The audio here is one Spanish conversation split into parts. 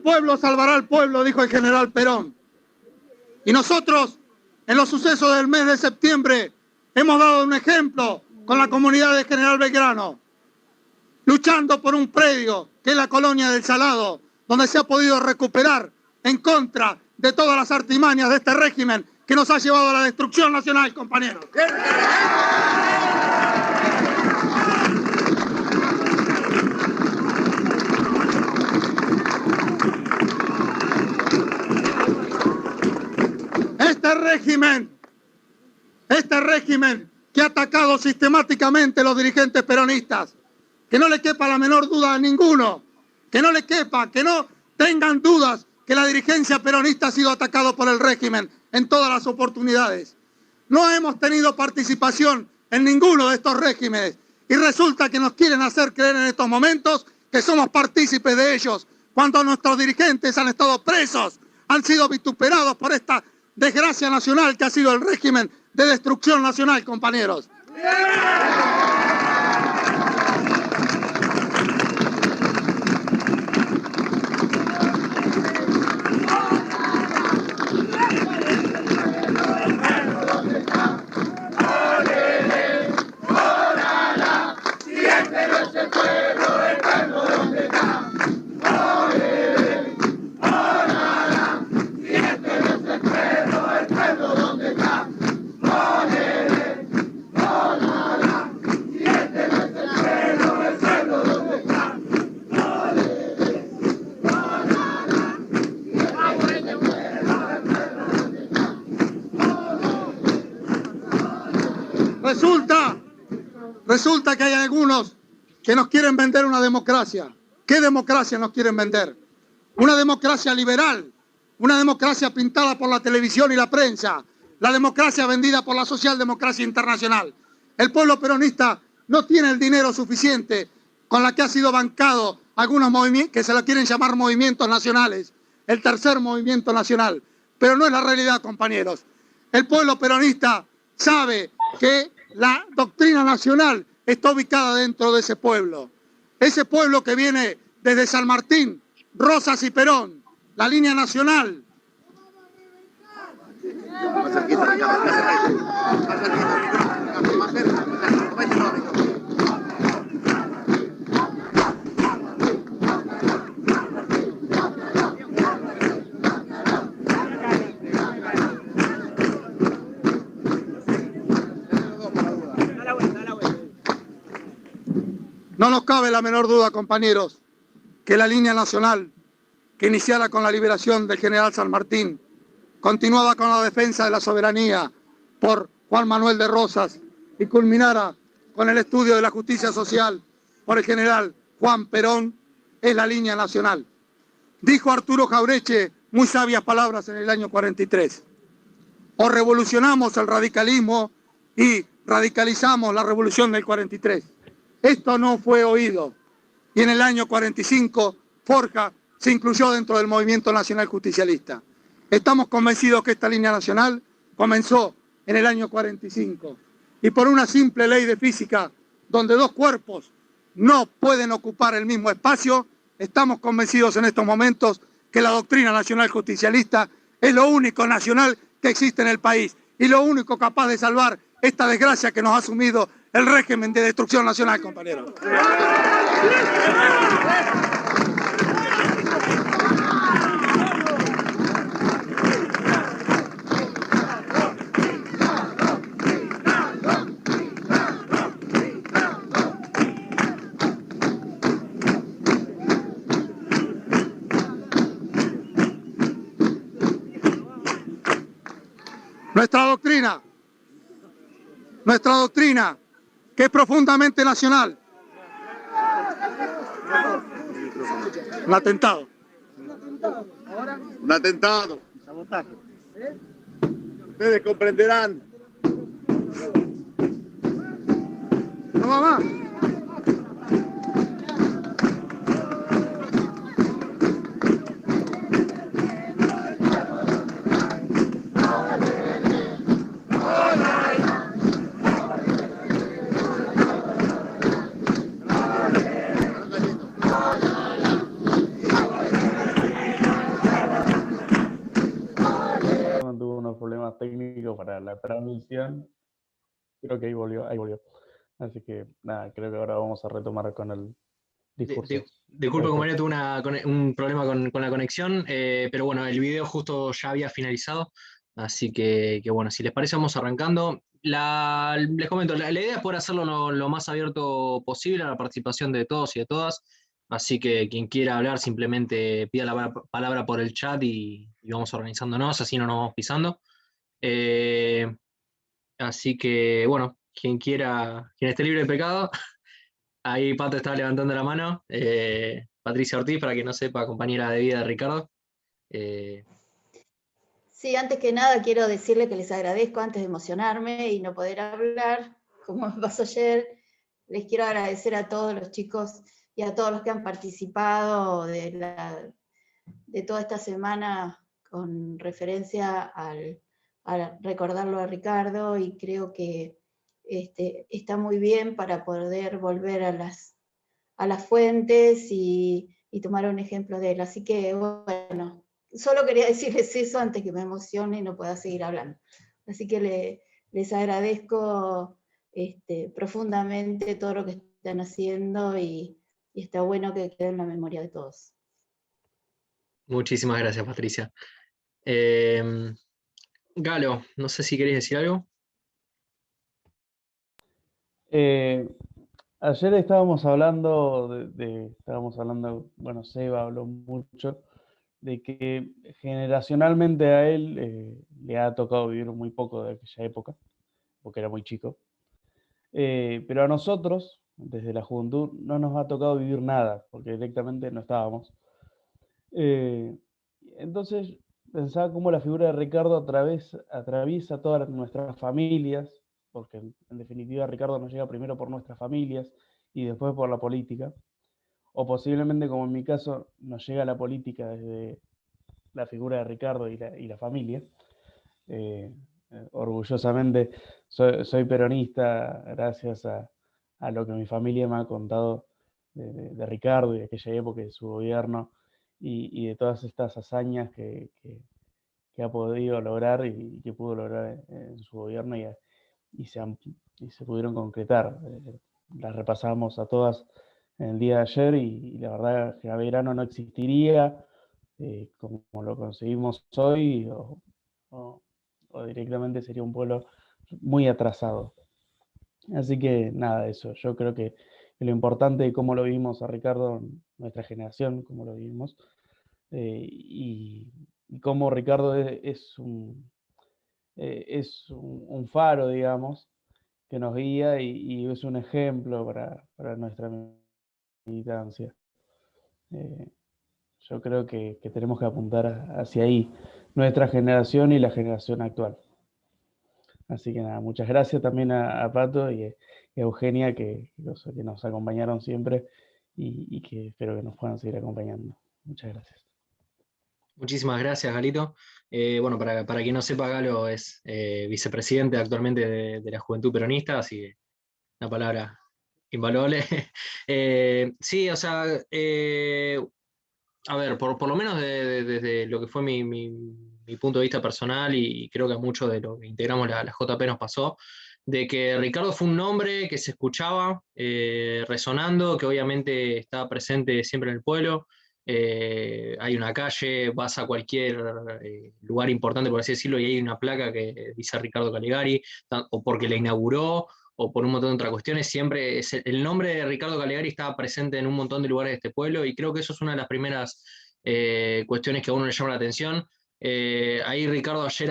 pueblo salvará al pueblo, dijo el general Perón. Y nosotros, en los sucesos del mes de septiembre, hemos dado un ejemplo con la comunidad de General Belgrano, luchando por un predio que es la colonia del Salado, donde se ha podido recuperar en contra de todas las artimañas de este régimen que nos ha llevado a la destrucción nacional, compañeros. Este régimen que ha atacado sistemáticamente a los dirigentes peronistas, que no le quepa la menor duda a ninguno, que no le quepa, que no tengan dudas que la dirigencia peronista ha sido atacado por el régimen en todas las oportunidades. No hemos tenido participación en ninguno de estos regímenes y resulta que nos quieren hacer creer en estos momentos que somos partícipes de ellos, cuando nuestros dirigentes han estado presos, han sido vituperados por esta desgracia nacional que ha sido el régimen de destrucción nacional, compañeros. Resulta que hay algunos que nos quieren vender una democracia. ¿Qué democracia nos quieren vender? Una democracia liberal, una democracia pintada por la televisión y la prensa, la democracia vendida por la socialdemocracia internacional. El pueblo peronista no tiene el dinero suficiente con la que ha sido bancado algunos movimientos que se lo quieren llamar movimientos nacionales, el tercer movimiento nacional, pero no es la realidad, compañeros. El pueblo peronista sabe que la doctrina nacional está ubicada dentro de ese pueblo que viene desde San Martín, Rosas y Perón, la línea nacional. No nos cabe la menor duda, compañeros, que la línea nacional, que iniciara con la liberación del general San Martín, continuaba con la defensa de la soberanía por Juan Manuel de Rosas y culminara con el estudio de la justicia social por el general Juan Perón, es la línea nacional. Dijo Arturo Jaureche muy sabias palabras en el año 43. O revolucionamos el radicalismo y radicalizamos la revolución del 43. Esto no fue oído y en el año 45 Forja se incluyó dentro del movimiento nacional justicialista. Estamos convencidos que esta línea nacional comenzó en el año 45 y por una simple ley de física donde dos cuerpos no pueden ocupar el mismo espacio, estamos convencidos en estos momentos que la doctrina nacional justicialista es lo único nacional que existe en el país y lo único capaz de salvar esta desgracia que nos ha asumido el régimen de destrucción nacional, compañeros. Nuestra doctrina, que es profundamente nacional. Un atentado. Un atentado. Sabotaje. Ustedes comprenderán. No va más. transmisión. Creo que ahí volvió. Así que nada, creo que ahora vamos a retomar con el discurso. Disculpe, compañero, tuve un problema con la conexión, pero bueno, el video justo ya había finalizado, así que bueno, si les parece vamos arrancando. Les comento, la idea es poder hacerlo lo más abierto posible a la participación de todos y de todas, así que quien quiera hablar simplemente pida la palabra por el chat y vamos organizándonos, así no nos vamos pisando. Así que bueno, quien esté libre de pecado. Ahí Pato estaba levantando la mano. Patricia Ortiz, para quien no sepa, compañera de vida de Ricardo. Sí, antes que nada quiero decirle que les agradezco antes de emocionarme y no poder hablar, como me pasó ayer. Les quiero agradecer a todos los chicos y a todos los que han participado de toda esta semana con referencia a recordarlo a Ricardo, y creo que está muy bien para poder volver a las fuentes y tomar un ejemplo de él. Así que bueno, solo quería decirles eso antes que me emocione y no pueda seguir hablando. Así que les agradezco profundamente todo lo que están haciendo, y está bueno que quede en la memoria de todos. Muchísimas gracias, Patricia. Galo, no sé si querés decir algo. Ayer estábamos hablando bueno, Seba habló mucho de que generacionalmente a él le ha tocado vivir muy poco de aquella época, porque era muy chico. Pero a nosotros, desde la juventud, no nos ha tocado vivir nada, porque directamente no estábamos. Entonces pensaba cómo la figura de Ricardo atraviesa todas nuestras familias, porque en definitiva Ricardo nos llega primero por nuestras familias y después por la política, o posiblemente, como en mi caso, nos llega la política desde la figura de Ricardo y la familia. Orgullosamente soy peronista gracias a lo que mi familia me ha contado de Ricardo y de aquella época, de su gobierno, y de todas estas hazañas que ha podido lograr y que pudo lograr en su gobierno, y se pudieron concretar. Las repasamos a todas en el día de ayer, y la verdad que Belgrano no existiría como lo conseguimos hoy, o directamente sería un pueblo muy atrasado. Así que nada, eso. Yo creo que lo importante es cómo lo vivimos a Ricardo, nuestra generación, cómo lo vivimos, y cómo Ricardo es un faro, digamos, que nos guía y es un ejemplo para nuestra militancia. Yo creo que tenemos que apuntar hacia ahí, nuestra generación y la generación actual. Así que nada, muchas gracias también a Pato y a Eugenia, que nos acompañaron siempre, y que espero que nos puedan seguir acompañando. Muchas gracias. Muchísimas gracias, Galito. Bueno, para quien no sepa, Galo es vicepresidente actualmente de la Juventud Peronista, así que una palabra invaluable. Sí, o sea, a ver, por lo menos desde lo que fue mi punto de vista personal, y creo que a muchos de los que integramos la JP nos pasó, de que Ricardo fue un nombre que se escuchaba resonando, que obviamente estaba presente siempre en el pueblo. Hay una calle, vas a cualquier lugar importante, por así decirlo, y hay una placa que dice Ricardo Calegari, o porque la inauguró, o por un montón de otras cuestiones. Siempre el nombre de Ricardo Calegari estaba presente en un montón de lugares de este pueblo, y creo que eso es una de las primeras cuestiones que a uno le llama la atención. Ahí Ricardo ayer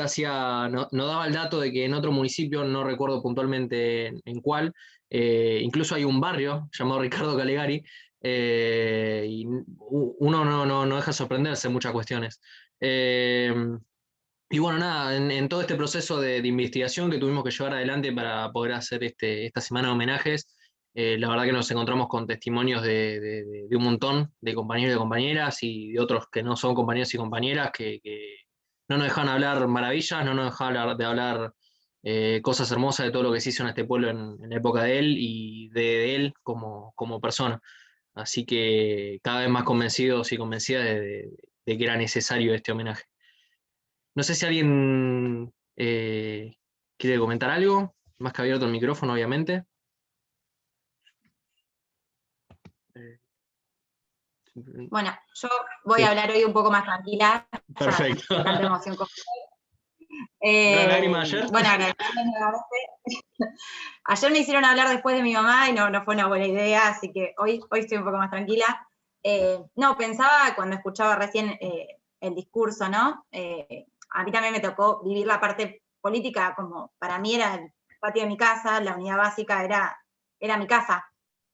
no daba el dato de que en otro municipio, no recuerdo puntualmente en cuál, incluso hay un barrio llamado Ricardo Calegari, y uno no deja de sorprenderse en muchas cuestiones. Y bueno, nada, en todo este proceso de investigación que tuvimos que llevar adelante para poder hacer esta semana de homenajes, la verdad que nos encontramos con testimonios de un montón de compañeros y de compañeras, y de otros que no son compañeros y compañeras, que no nos dejan hablar maravillas, no nos dejan de hablar cosas hermosas de todo lo que se hizo en este pueblo en la época de él, y de él como persona. Así que cada vez más convencidos y convencidas de que era necesario este homenaje. No sé si alguien quiere comentar algo, más que abierto el micrófono, obviamente. Bueno, yo voy a hablar hoy un poco más tranquila. Perfecto. Ya, tanta emoción como ¿Gran lágrima ayer? Bueno, agradecerles nuevamente. Ayer me hicieron hablar después de mi mamá y no fue una buena idea, así que hoy estoy un poco más tranquila. No, pensaba cuando escuchaba recién el discurso, ¿no? A mí también me tocó vivir la parte política, como para mí era el patio de mi casa, la unidad básica era mi casa.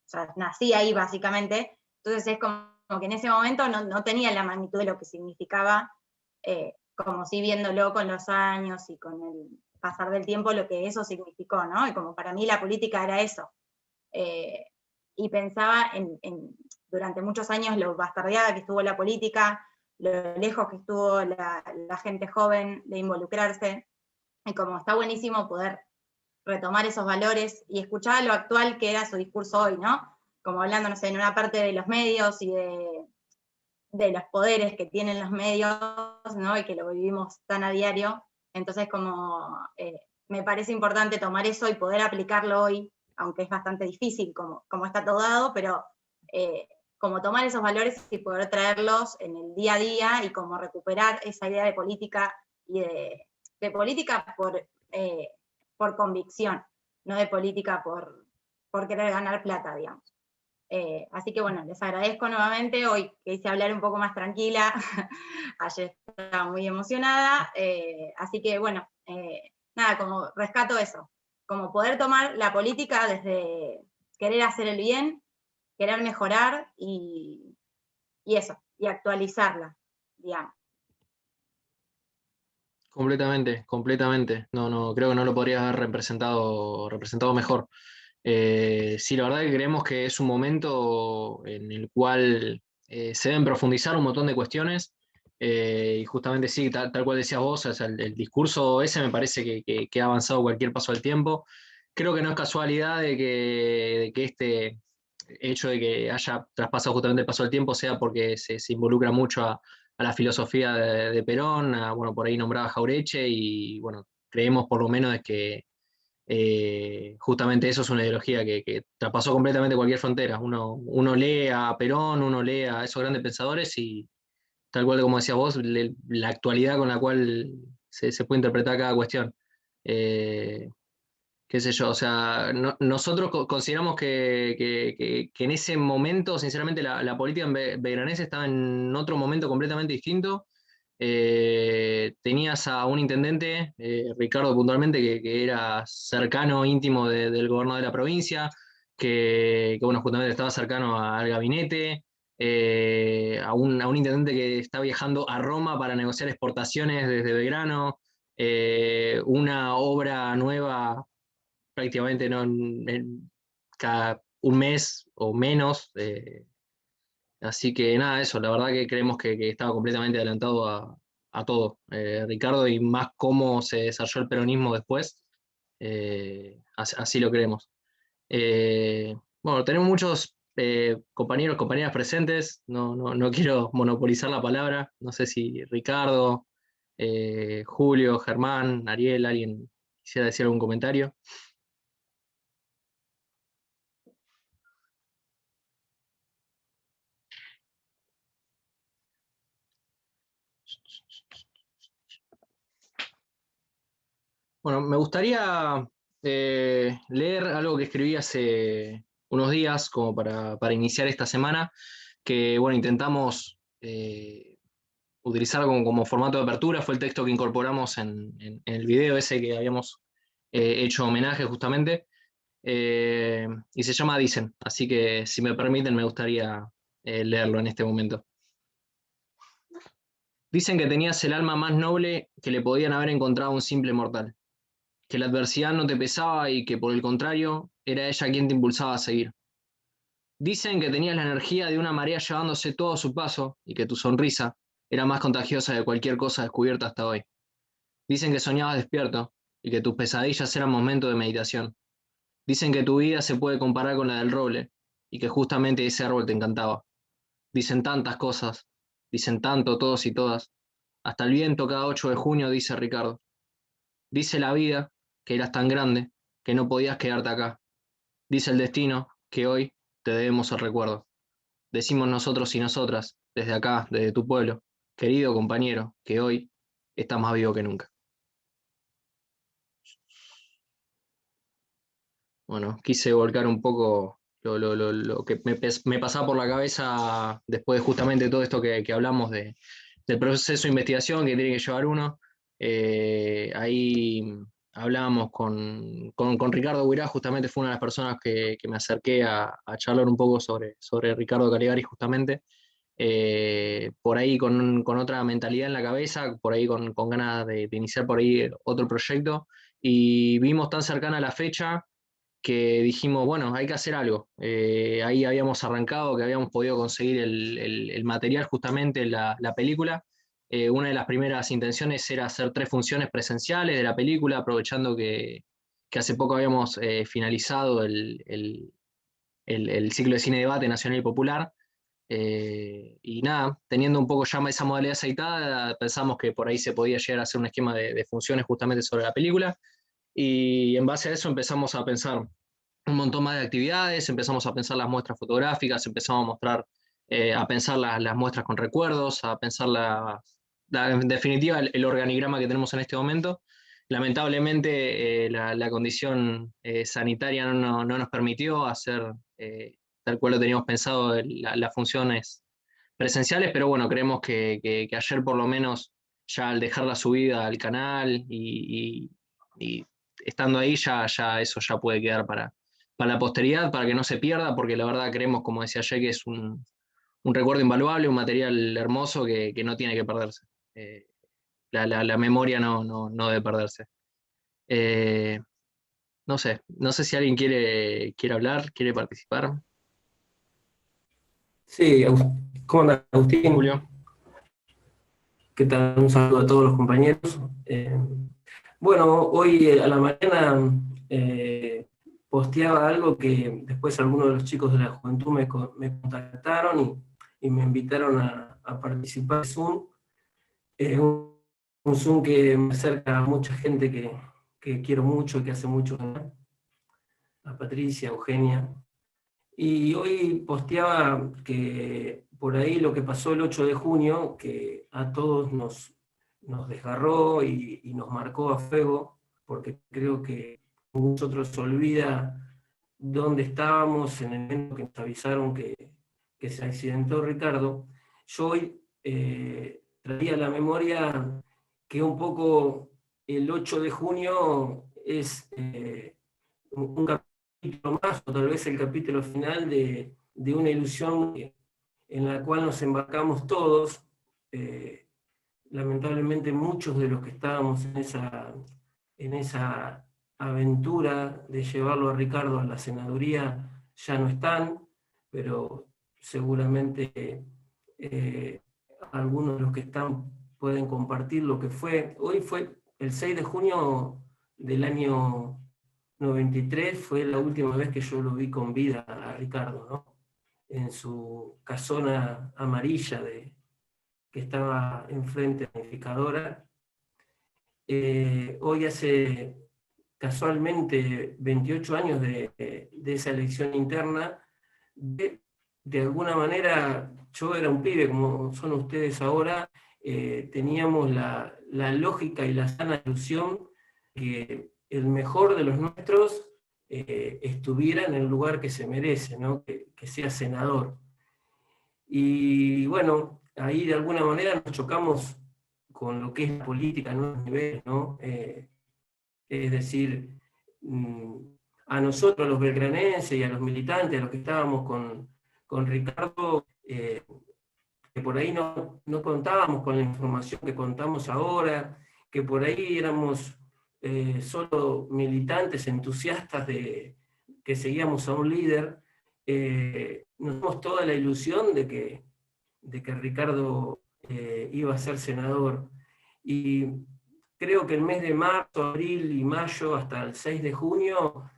O sea, nací ahí básicamente. Entonces es como que en ese momento no tenía la magnitud de lo que significaba, como si viéndolo con los años y con el pasar del tiempo, lo que eso significó, ¿no? Y como para mí la política era eso. Y pensaba durante muchos años lo bastardeada que estuvo la política, lo lejos que estuvo la gente joven de involucrarse, y como está buenísimo poder retomar esos valores y escuchar lo actual que era su discurso hoy, ¿no? Como hablando, no sé, en una parte de los medios y de los poderes que tienen los medios, ¿no? Y que lo vivimos tan a diario. Entonces, como me parece importante tomar eso y poder aplicarlo hoy, aunque es bastante difícil, como está todo dado, pero como tomar esos valores y poder traerlos en el día a día y como recuperar esa idea de política y de política por convicción, no de política por querer ganar plata, digamos. Así que bueno, les agradezco nuevamente, hoy quise hablar un poco más tranquila, ayer estaba muy emocionada, así que bueno, nada, como rescato eso, como poder tomar la política desde querer hacer el bien, querer mejorar y eso, y actualizarla, digamos. Completamente, completamente. No, creo que no lo podría haber representado mejor. Sí, la verdad que creemos que es un momento en el cual se deben profundizar un montón de cuestiones, y justamente sí, tal cual decías vos, o sea, el discurso ese me parece que ha avanzado cualquier paso del tiempo. Creo que no es casualidad de que este hecho de que haya traspasado justamente el paso del tiempo sea porque se involucra mucho a la filosofía de Perón, bueno, por ahí nombraba Jaureche, y bueno, creemos por lo menos de que justamente eso es una ideología que traspasó completamente cualquier frontera. Uno lee a Perón, uno lee a esos grandes pensadores y tal cual como decías vos, la actualidad con la cual se puede interpretar cada cuestión. Qué sé yo, o sea, nosotros consideramos que en ese momento, sinceramente, la política belgranesa estaba en otro momento completamente distinto. Tenías a un intendente, Ricardo puntualmente, que era cercano, íntimo del gobernador de la provincia, que, bueno, justamente estaba cercano al gabinete, a un intendente que está viajando a Roma para negociar exportaciones desde Belgrano, una obra nueva prácticamente no, cada un mes o menos. Así que nada, eso, la verdad que creemos que estaba completamente adelantado a todo. Ricardo, y más cómo se desarrolló el peronismo después, así lo creemos. Bueno, tenemos muchos compañeros, compañeras presentes, no quiero monopolizar la palabra, no sé si Ricardo, Julio, Germán, Ariel, alguien quisiera decir algún comentario. Bueno, me gustaría leer algo que escribí hace unos días como para iniciar esta semana, que bueno, intentamos utilizar como formato de apertura, fue el texto que incorporamos en el video ese que habíamos hecho homenaje justamente, y se llama Dicen, así que si me permiten me gustaría leerlo en este momento. Dicen que tenías el alma más noble que le podían haber encontrado a un simple mortal, que la adversidad no te pesaba y que por el contrario era ella quien te impulsaba a seguir. Dicen que tenías la energía de una marea llevándose todo a su paso y que tu sonrisa era más contagiosa de cualquier cosa descubierta hasta hoy. Dicen que soñabas despierto y que tus pesadillas eran momentos de meditación. Dicen que tu vida se puede comparar con la del roble y que justamente ese árbol te encantaba. Dicen tantas cosas, dicen tanto todos y todas. Hasta el viento cada 8 de junio, dice Ricardo. Dice la vida que eras tan grande, que no podías quedarte acá. Dice el destino que hoy te debemos el recuerdo. Decimos nosotros y nosotras, desde acá, desde tu pueblo, querido compañero, que hoy estás más vivo que nunca. Bueno, quise volcar un poco lo que me pasaba por la cabeza después de justamente todo esto que hablamos del proceso de investigación que tiene que llevar uno. Ahí hablábamos con Ricardo Guirá, justamente fue una de las personas que me acerqué a charlar un poco sobre Ricardo Caligari, justamente. Por ahí con otra mentalidad en la cabeza, por ahí con ganas de iniciar por ahí otro proyecto, y vimos tan cercana la fecha que dijimos, bueno, hay que hacer algo. Ahí habíamos arrancado, que habíamos podido conseguir el material justamente, la película. Una de las primeras intenciones era hacer 3 funciones presenciales de la película, aprovechando que hace poco habíamos finalizado el ciclo de cine debate nacional y popular. Y nada, teniendo un poco ya esa modalidad aceitada, pensamos que por ahí se podía llegar a hacer un esquema de funciones justamente sobre la película. Y en base a eso empezamos a pensar un montón más de actividades, empezamos a pensar las muestras fotográficas, empezamos a mostrar, a pensar las muestras con recuerdos, a pensar en definitiva el organigrama que tenemos en este momento. Lamentablemente la condición sanitaria no nos permitió hacer tal cual lo teníamos pensado las funciones presenciales, pero bueno, creemos que ayer por lo menos ya al dejar la subida al canal y estando ahí ya eso ya puede quedar para la posteridad, para que no se pierda, porque la verdad creemos, como decía ayer, que es un recuerdo invaluable, un material hermoso que no tiene que perderse. La memoria no debe perderse. No sé si alguien quiere hablar, quiere participar. Sí, ¿cómo andas, Agustín? Julio. ¿Qué tal? Un saludo a todos los compañeros. Bueno, hoy a la mañana posteaba algo que después algunos de los chicos de la juventud me contactaron y me invitaron a participar en Zoom. Un Zoom que me acerca a mucha gente que quiero mucho, que hace mucho, a Patricia, a Eugenia. Y hoy posteaba que por ahí lo que pasó el 8 de junio, que a todos nos desgarró y nos marcó a fuego, porque creo que nosotros se olvida dónde estábamos en el momento que nos avisaron que se accidentó Ricardo. Yo hoy traía a la memoria que un poco el 8 de junio es un capítulo más, o tal vez el capítulo final de una ilusión en la cual nos embarcamos todos. Lamentablemente muchos de los que estábamos en esa aventura de llevarlo a Ricardo a la senaduría ya no están, pero seguramente algunos de los que están pueden compartir lo que fue. Hoy fue el 6 de junio del año 93, fue la última vez que yo lo vi con vida a Ricardo, ¿no? En su casona amarilla que estaba enfrente de la unificadora. Hoy hace casualmente 28 años de esa elección interna. De alguna manera, yo era un pibe, como son ustedes ahora, teníamos la lógica y la sana ilusión que el mejor de los nuestros estuviera en el lugar que se merece, ¿no? que sea senador. Y bueno, ahí de alguna manera nos chocamos con lo que es la política en unos niveles, ¿no? Es decir, a nosotros, los belgranenses y a los militantes, a los que estábamos con Ricardo, que por ahí no contábamos con la información que contamos ahora, que por ahí éramos solo militantes entusiastas que seguíamos a un líder, nos dimos toda la ilusión de que Ricardo iba a ser senador. Y creo que el mes de marzo, abril y mayo, hasta el 6 de junio,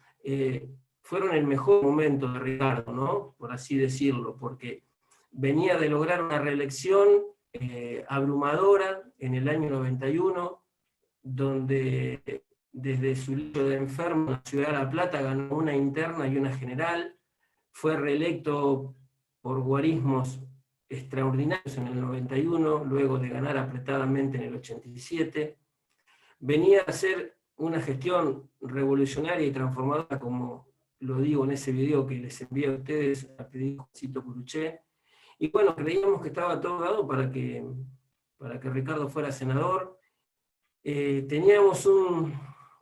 fueron el mejor momento de Ricardo, ¿no? Por así decirlo, porque venía de lograr una reelección abrumadora en el año 91, donde desde su lecho de enfermo en la ciudad de La Plata ganó una interna y una general, fue reelecto por guarismos extraordinarios en el 91, luego de ganar apretadamente en el 87. Venía a hacer una gestión revolucionaria y transformadora, como lo digo en ese video que les envié a ustedes, a pedir Juancito Curuché. Y bueno, creíamos que estaba todo dado para que Ricardo fuera senador. Teníamos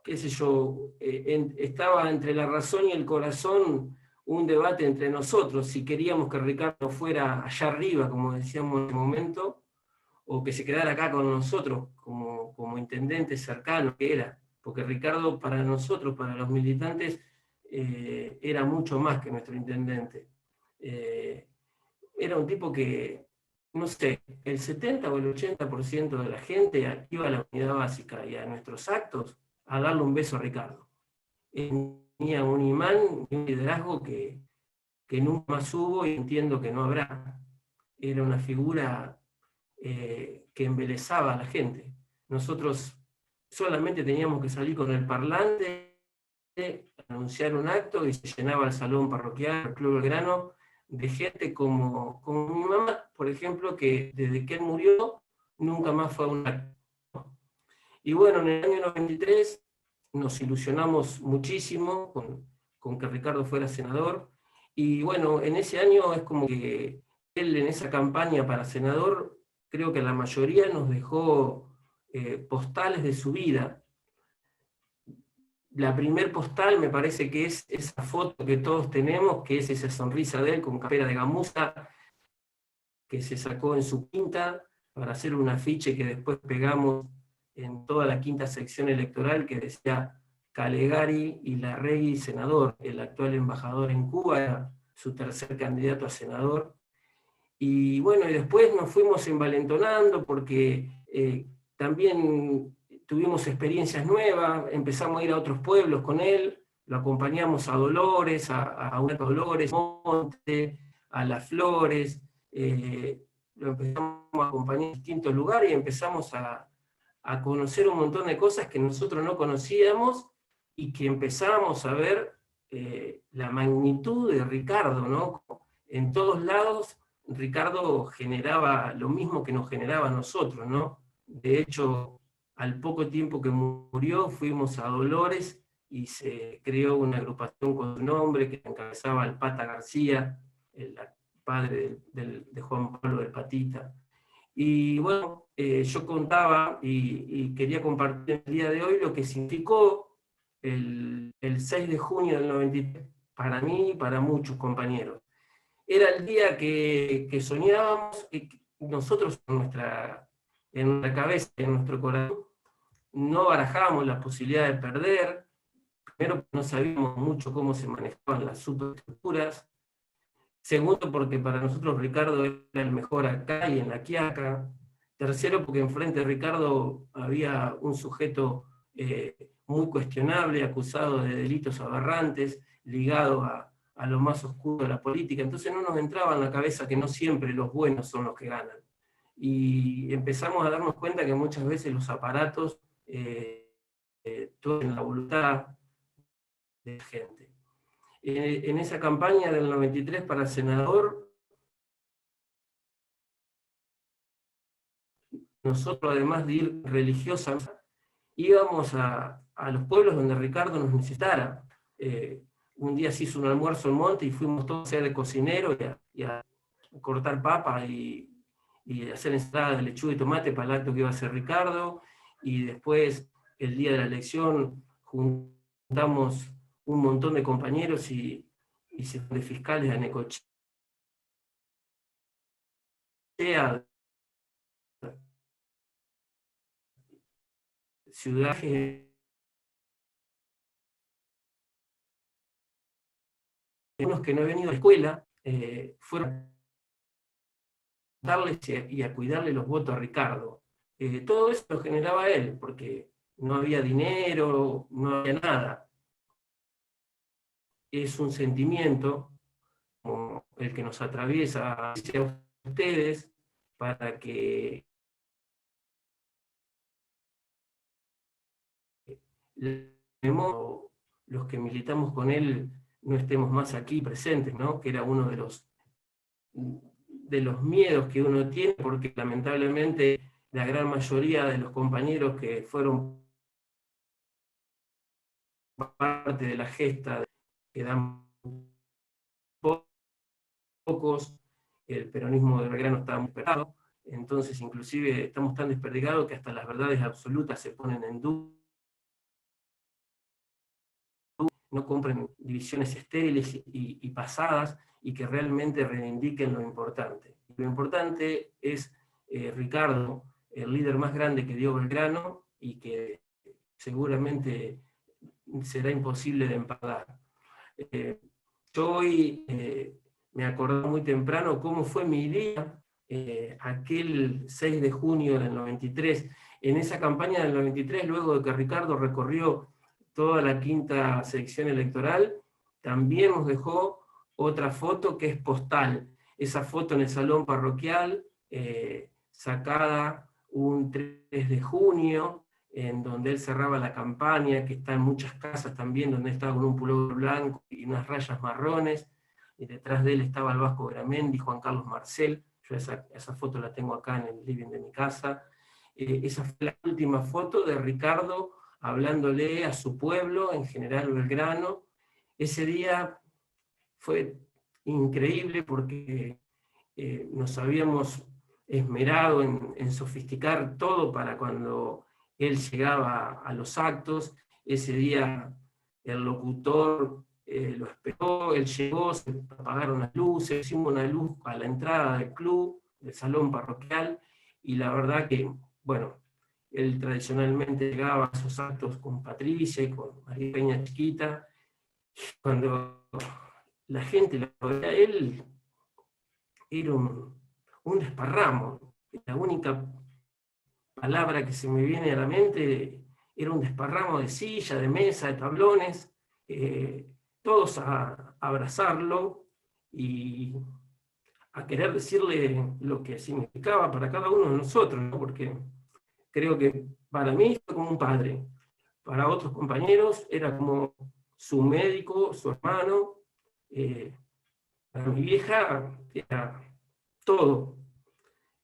qué sé yo, estaba entre la razón y el corazón un debate entre nosotros, si queríamos que Ricardo fuera allá arriba, como decíamos en ese momento, o que se quedara acá con nosotros, como intendente cercano que era, porque Ricardo para nosotros, para los militantes, era mucho más que nuestro intendente. Era un tipo que, no sé, el 70 o el 80% de la gente iba a la unidad básica y a nuestros actos a darle un beso a Ricardo. Tenía un imán y un liderazgo que nunca más hubo y entiendo que no habrá. Era una figura que embelezaba a la gente. Nosotros solamente teníamos que salir con el parlante, anunciar un acto y se llenaba el salón parroquial, el Club Belgrano, de gente como mi mamá, por ejemplo, que desde que él murió nunca más fue a un acto. Y bueno, en el año 93 nos ilusionamos muchísimo con que Ricardo fuera senador, y bueno, en ese año es como que él en esa campaña para senador, creo que la mayoría nos dejó postales de su vida. La primer postal me parece que es esa foto que todos tenemos, que es esa sonrisa de él con campera de gamuza, que se sacó en su quinta para hacer un afiche que después pegamos en toda la quinta sección electoral, que decía Calegari y Larregui senador, el actual embajador en Cuba, era su tercer candidato a senador. Y bueno, y después nos fuimos envalentonando porque también tuvimos experiencias nuevas, empezamos a ir a otros pueblos con él, lo acompañamos a Dolores, a una Dolores, Monte, a Las Flores, lo empezamos a acompañar en distintos lugares y empezamos a conocer un montón de cosas que nosotros no conocíamos y que empezamos a ver la magnitud de Ricardo, ¿no? En todos lados Ricardo generaba lo mismo que nos generaba a nosotros, ¿no? De hecho, al poco tiempo que murió, fuimos a Dolores y se creó una agrupación con su nombre que encabezaba el Pata García, el padre de Juan Pablo del Patita. Y bueno, yo contaba y quería compartir el día de hoy lo que significó el 6 de junio del 93 para mí y para muchos compañeros. Era el día que soñábamos, que nosotros en nuestra cabeza, en nuestro corazón, no barajábamos la posibilidad de perder. Primero, no sabíamos mucho cómo se manejaban las superestructuras. Segundo, porque para nosotros Ricardo era el mejor acá y en La Quiaca. Tercero, porque enfrente de Ricardo había un sujeto muy cuestionable, acusado de delitos aberrantes, ligado a lo más oscuro de la política. Entonces no nos entraba en la cabeza que no siempre los buenos son los que ganan. Y empezamos a darnos cuenta que muchas veces los aparatos toman la voluntad de la gente. En esa campaña del 93 para senador, nosotros además de ir religiosamente, íbamos a los pueblos donde Ricardo nos necesitara. Un día se hizo un almuerzo en Monte y fuimos todos a ser de cocinero y a cortar papa y hacer ensalada de lechuga y tomate para el acto que iba a hacer Ricardo, y después el día de la elección juntamos un montón de compañeros y se fueron de fiscales a Necochea, ciudades unos que no habían ido a la escuela, fueron a darles y a cuidarle los votos a Ricardo. Todo eso lo generaba él, porque no había dinero, no había nada. Es un sentimiento como el que nos atraviesa a ustedes para que los que militamos con él no estemos más aquí presentes, ¿no? Que era uno de los miedos que uno tiene, porque lamentablemente la gran mayoría de los compañeros que fueron parte de la gesta quedan pocos, el peronismo de Belgrano estaba muy esperado, entonces inclusive estamos tan desperdigados que hasta las verdades absolutas se ponen en duda, no compren divisiones estériles y pasadas, y que realmente reivindiquen lo importante. Lo importante es Ricardo, el líder más grande que dio Belgrano, y que seguramente será imposible de empatar. Yo hoy me acordé muy temprano cómo fue mi día, aquel 6 de junio del 93, en esa campaña del 93, luego de que Ricardo recorrió toda la quinta sección electoral, también nos dejó otra foto que es postal, esa foto en el salón parroquial, sacada un 3 de junio, en donde él cerraba la campaña, que está en muchas casas también, donde estaba con un pullover blanco y unas rayas marrones, y detrás de él estaba el Vasco Gramendi, Juan Carlos Marcel. Yo esa foto la tengo acá en el living de mi casa. Esa fue la última foto de Ricardo hablándole a su pueblo, en General Belgrano. Ese día fue increíble porque nos habíamos esmerado en sofisticar todo para cuando él llegaba a los actos. Ese día el locutor lo esperó, él llegó, se apagaron las luces, hicimos una luz a la entrada del club, del salón parroquial, y la verdad que, bueno, él tradicionalmente llegaba a esos actos con Patricia y con María Peña Chiquita. Cuando la gente lo veía a él, era un desparramo. La única palabra que se me viene a la mente era un desparramo de silla, de mesa, de tablones, todos a abrazarlo y a querer decirle lo que significaba para cada uno de nosotros, ¿no? Porque creo que para mí fue como un padre, para otros compañeros era como su médico, su hermano, para mi vieja era todo.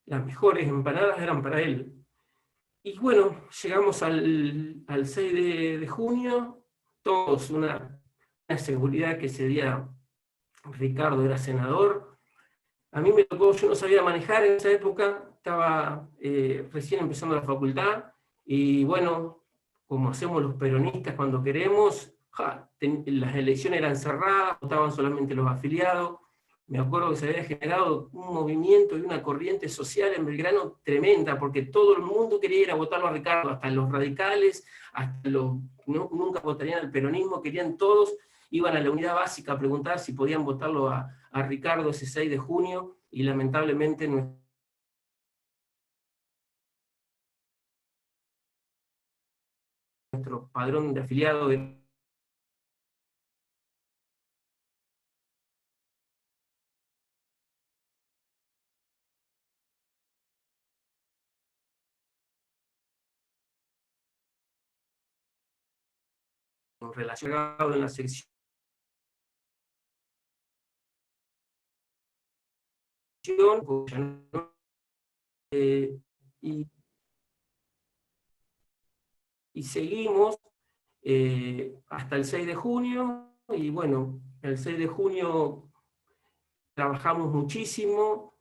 Las mejores empanadas eran para él. Y bueno, llegamos al 6 de junio, todos una seguridad que ese día Ricardo era senador. A mí me tocó, yo no sabía manejar en esa época, estaba recién empezando la facultad, y bueno, como hacemos los peronistas cuando queremos, las elecciones eran cerradas, votaban solamente los afiliados. Me acuerdo que se había generado un movimiento y una corriente social en Belgrano tremenda, porque todo el mundo quería ir a votarlo a Ricardo, hasta los radicales, hasta los nunca votarían al peronismo, querían todos, iban a la unidad básica a preguntar si podían votarlo a Ricardo ese 6 de junio, y lamentablemente nuestro padrón de afiliado de relacionado en la sección y seguimos hasta el 6 de junio, y bueno, el 6 de junio trabajamos muchísimo.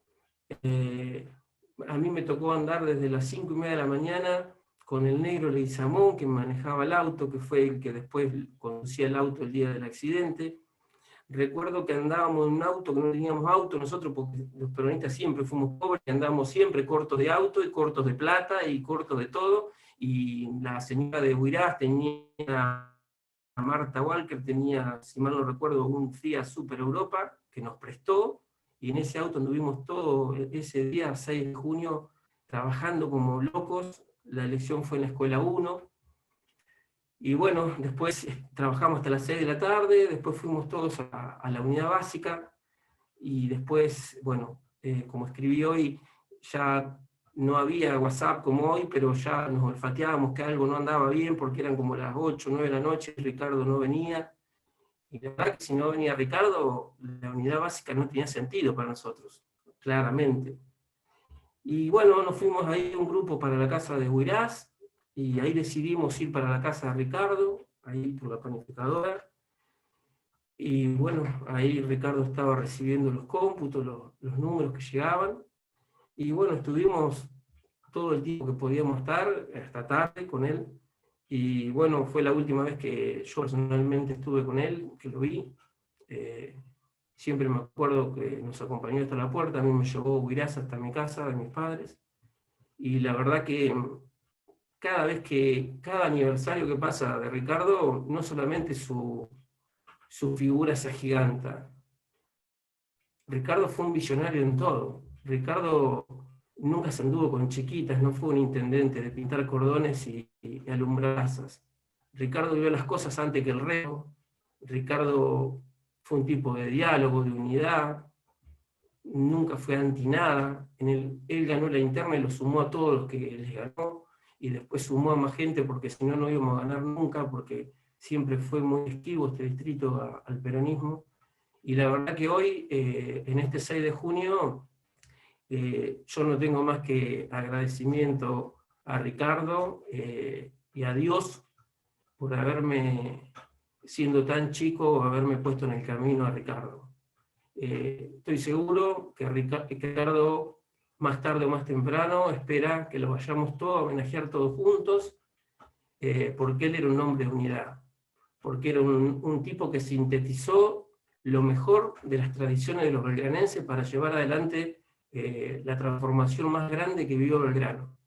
A mí me tocó andar desde las 5:30 de la mañana con el negro Leguizamón, que manejaba el auto, que fue el que después conducía el auto el día del accidente. Recuerdo que andábamos en un auto, que no teníamos auto nosotros, porque los peronistas siempre fuimos pobres, y andábamos siempre cortos de auto, y cortos de plata, y cortos de todo, y la señora de Huirás tenía, Marta Walker tenía, si mal no recuerdo, un Fiat Super Europa, que nos prestó, y en ese auto anduvimos todo ese día, 6 de junio, trabajando como locos. La elección fue en la Escuela 1, y bueno, después trabajamos hasta las 6 de la tarde, después fuimos todos a la unidad básica, y después, bueno, como escribí hoy, ya no había WhatsApp como hoy, pero ya nos olfateábamos que algo no andaba bien porque eran como las 8 o 9 de la noche, Ricardo no venía. Y la verdad que si no venía Ricardo, la unidad básica no tenía sentido para nosotros, claramente. Y bueno, nos fuimos ahí un grupo para la casa de Huirás, y ahí decidimos ir para la casa de Ricardo, ahí por la panificadora. Y bueno, ahí Ricardo estaba recibiendo los cómputos, los números que llegaban. Y bueno, estuvimos todo el tiempo que podíamos estar, hasta tarde con él. Y bueno, fue la última vez que yo personalmente estuve con él, que lo vi. Siempre me acuerdo que nos acompañó hasta la puerta, a mí me llevó Huirás hasta mi casa de mis padres. Y la verdad que cada aniversario que pasa de Ricardo, no solamente su figura se agiganta. Ricardo fue un visionario en todo. Ricardo nunca se anduvo con chiquitas, no fue un intendente de pintar cordones y alumbrar asas. Ricardo vio las cosas antes que el resto. Ricardo fue un tipo de diálogo, de unidad, nunca fue anti nada. Él ganó la interna y lo sumó a todos los que les ganó, y después sumó a más gente porque si no, no íbamos a ganar nunca, porque siempre fue muy esquivo este distrito al peronismo. Y la verdad que hoy, en este 6 de junio, yo no tengo más que agradecimiento a Ricardo y a Dios por haberme, siendo tan chico, haberme puesto en el camino a Ricardo. Estoy seguro que Ricardo, más tarde o más temprano, espera que lo vayamos todos a homenajear todos juntos, porque él era un hombre de unidad, porque era un tipo que sintetizó lo mejor de las tradiciones de los belgranenses para llevar adelante la transformación más grande que vivió Belgrano.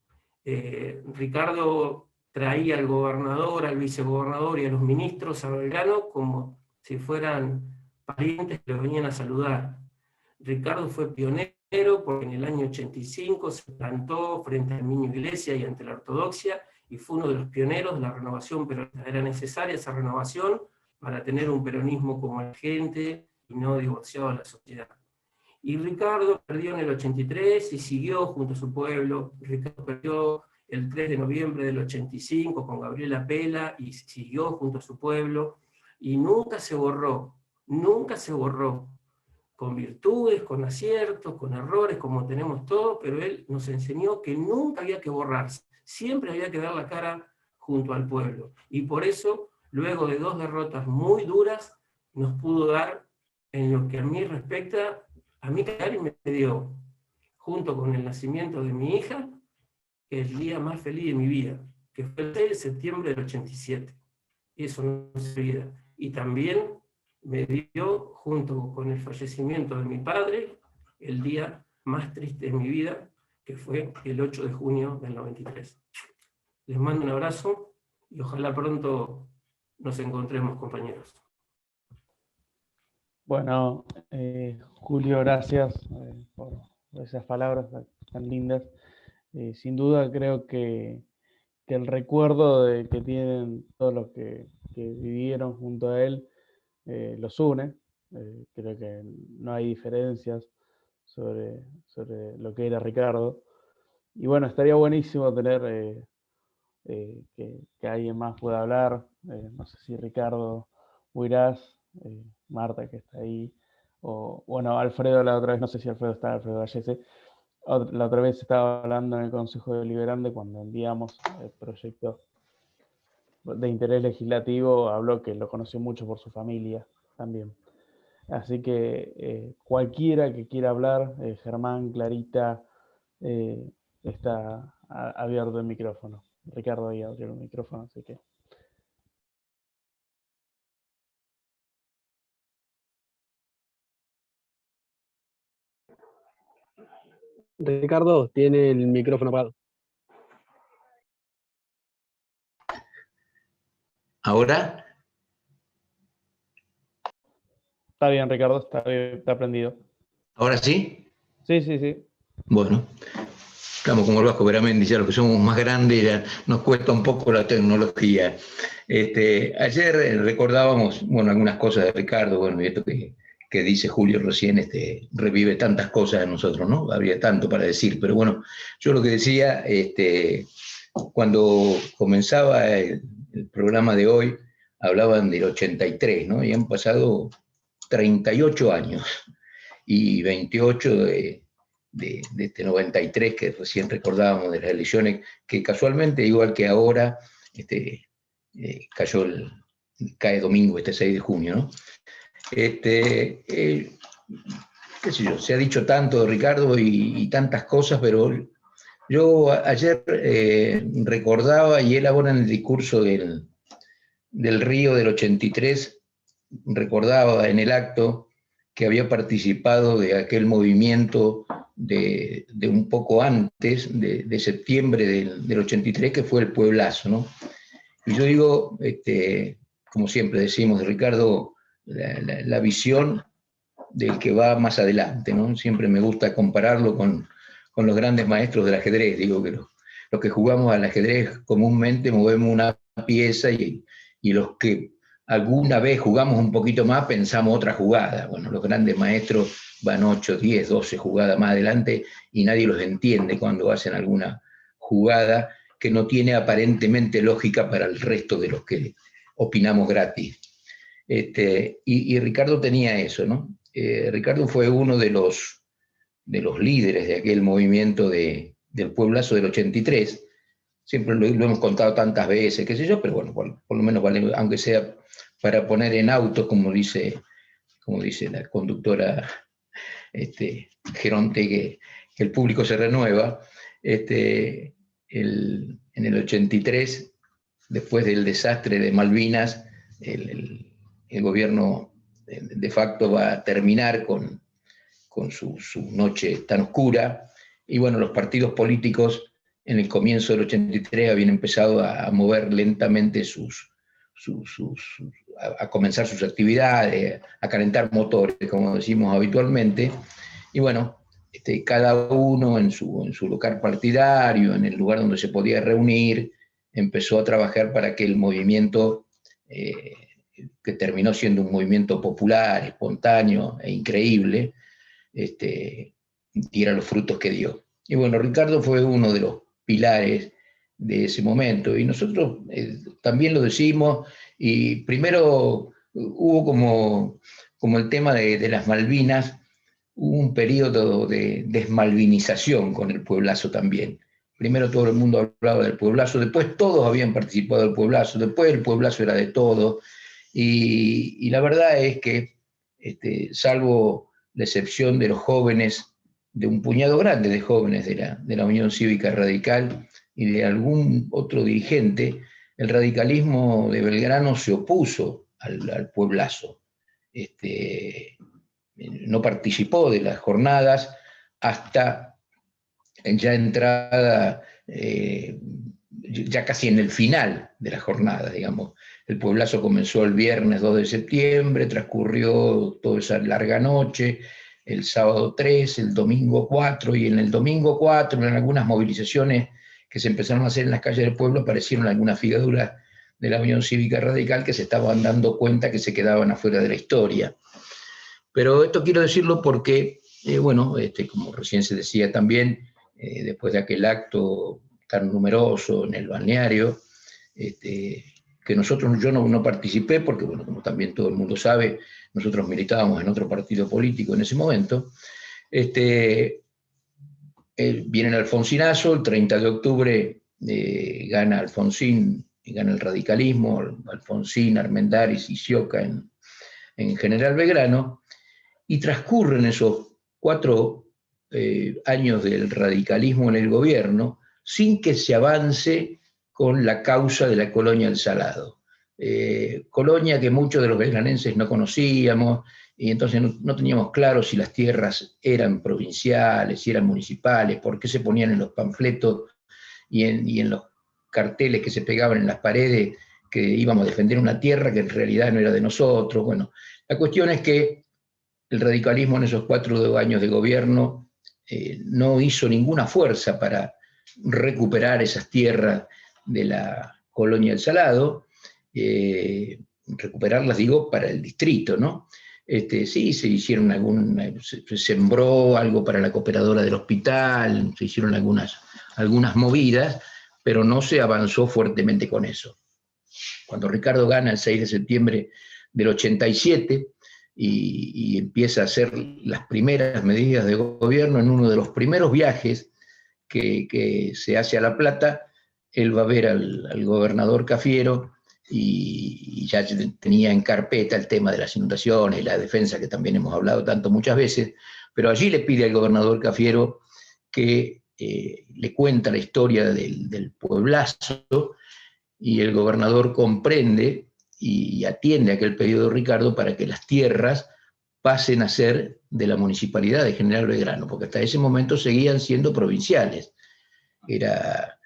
Ricardo traía al gobernador, al vicegobernador y a los ministros a Belgrano como si fueran parientes que los venían a saludar. Ricardo fue pionero porque en el año 85 se plantó frente al Niño Iglesia y ante la ortodoxia, y fue uno de los pioneros de la renovación peronista. Era necesaria esa renovación para tener un peronismo como la gente y no divorciado de la sociedad. Y Ricardo perdió en el 83 y siguió junto a su pueblo. Ricardo perdió el 3 de noviembre del 85 con Gabriela Pela y siguió junto a su pueblo, y nunca se borró, con virtudes, con aciertos, con errores, como tenemos todos, pero él nos enseñó que nunca había que borrarse, siempre había que dar la cara junto al pueblo. Y por eso, luego de 2 derrotas muy duras, nos pudo dar, en lo que a mí respecta, a mí Cari me dio, junto con el nacimiento de mi hija, el día más feliz de mi vida, que fue el 6 de septiembre del 87. Eso no se olvida. Y también me dio, junto con el fallecimiento de mi padre, el día más triste de mi vida, que fue el 8 de junio del 93. Les mando un abrazo y ojalá pronto nos encontremos, compañeros. Bueno, Julio, gracias por esas palabras tan lindas. Sin duda creo que el recuerdo que tienen todos los que vivieron junto a él los une. Creo que no hay diferencias sobre lo que era Ricardo. Y bueno, estaría buenísimo tener que alguien más pueda hablar. No sé si Ricardo Huirás, Marta, que está ahí, o bueno, Alfredo la otra vez, no sé si Alfredo Gallese. La otra vez estaba hablando en el Consejo Deliberante cuando enviamos el proyecto de interés legislativo, habló que lo conoció mucho por su familia también. Así que cualquiera que quiera hablar, Germán, Clarita, está abierto el micrófono. Ricardo ahí abrió el micrófono, así que... Ricardo tiene el micrófono apagado. ¿Ahora? Está bien, Ricardo, está prendido. ¿Ahora sí? Sí. Bueno, estamos como el Vasco Veramendi, ya los que somos más grandes ya nos cuesta un poco la tecnología. Ayer recordábamos, bueno, algunas cosas de Ricardo, bueno, y esto que que dice Julio recién, revive tantas cosas en nosotros, ¿no? Habría tanto para decir, pero bueno, yo lo que decía, cuando comenzaba el programa de hoy, hablaban del 83, ¿no? Y han pasado 38 años y 28 de este 93 que recién recordábamos de las elecciones, que casualmente, igual que ahora, cae domingo, 6 de junio, ¿no? Qué sé yo, se ha dicho tanto de Ricardo y tantas cosas, pero yo ayer recordaba, y él ahora en el discurso del Río del 83, recordaba en el acto que había participado de aquel movimiento de un poco antes, de septiembre del 83, que fue el Pueblazo, ¿no? Y yo digo, como siempre decimos de Ricardo, la visión del que va más adelante, ¿no? Siempre me gusta compararlo con los grandes maestros del ajedrez. Digo que los que jugamos al ajedrez comúnmente movemos una pieza y los que alguna vez jugamos un poquito más pensamos otra jugada. Bueno, los grandes maestros van 8, 10, 12 jugadas más adelante y nadie los entiende cuando hacen alguna jugada que no tiene aparentemente lógica para el resto de los que opinamos gratis. Y Ricardo tenía eso, ¿no? Ricardo fue uno de los líderes de aquel movimiento del Pueblazo del 83. Siempre lo hemos contado tantas veces, qué sé yo, pero bueno, por lo menos vale, aunque sea para poner en auto, como dice la conductora Geronte, que el público se renueva. En el 83, después del desastre de Malvinas, el gobierno de facto va a terminar con su noche tan oscura, y bueno, los partidos políticos en el comienzo del 83 habían empezado a mover lentamente a comenzar sus actividades, a calentar motores, como decimos habitualmente, y bueno, cada uno en su local partidario, en el lugar donde se podía reunir, empezó a trabajar para que el movimiento, que terminó siendo un movimiento popular, espontáneo e increíble, diera los frutos que dio. Y bueno, Ricardo fue uno de los pilares de ese momento, y nosotros también lo decimos, y primero hubo como el tema de las Malvinas, hubo un periodo de desmalvinización con el Pueblazo también. Primero todo el mundo hablaba del Pueblazo, después todos habían participado del Pueblazo, después el Pueblazo era de todos, y la verdad es que, salvo la excepción de los jóvenes, de un puñado grande de jóvenes de la Unión Cívica Radical y de algún otro dirigente, el radicalismo de Belgrano se opuso al Pueblazo. No participó de las jornadas hasta ya entrada, ya casi en el final de las jornadas, digamos. El Pueblazo comenzó el viernes 2 de septiembre, transcurrió toda esa larga noche, el sábado 3, el domingo 4, y en el domingo 4, en algunas movilizaciones que se empezaron a hacer en las calles del pueblo, aparecieron algunas figuras de la Unión Cívica Radical que se estaban dando cuenta que se quedaban afuera de la historia. Pero esto quiero decirlo porque, bueno, como recién se decía también, después de aquel acto tan numeroso en el balneario, que yo no participé, porque, bueno, como también todo el mundo sabe, nosotros militábamos en otro partido político en ese momento. Viene el Alfonsinazo, el 30 de octubre gana Alfonsín, gana el radicalismo, Alfonsín, Armendáriz y Sciocca en General Belgrano, y transcurren esos 4 años del radicalismo en el gobierno sin que se avance con la causa de la colonia El Salado. Colonia que muchos de los belgranenses no conocíamos, y entonces no teníamos claro si las tierras eran provinciales, si eran municipales, por qué se ponían en los panfletos y en los carteles que se pegaban en las paredes que íbamos a defender una tierra que en realidad no era de nosotros. Bueno, la cuestión es que el radicalismo en esos 4 años de gobierno no hizo ninguna fuerza para recuperar esas tierras de la colonia El Salado, recuperarlas, digo, para el distrito, ¿no? Sí, se hicieron se sembró algo para la cooperadora del hospital, se hicieron algunas movidas, pero no se avanzó fuertemente con eso. Cuando Ricardo gana el 6 de septiembre del 87 y empieza a hacer las primeras medidas de gobierno, en uno de los primeros viajes que se hace a La Plata, él va a ver al gobernador Cafiero y ya tenía en carpeta el tema de las inundaciones y la defensa, que también hemos hablado muchas veces, pero allí le pide al gobernador Cafiero que le cuenta la historia del pueblazo, y el gobernador comprende y atiende aquel pedido de Ricardo para que las tierras pasen a ser de la municipalidad de General Belgrano, porque hasta ese momento seguían siendo provinciales. Era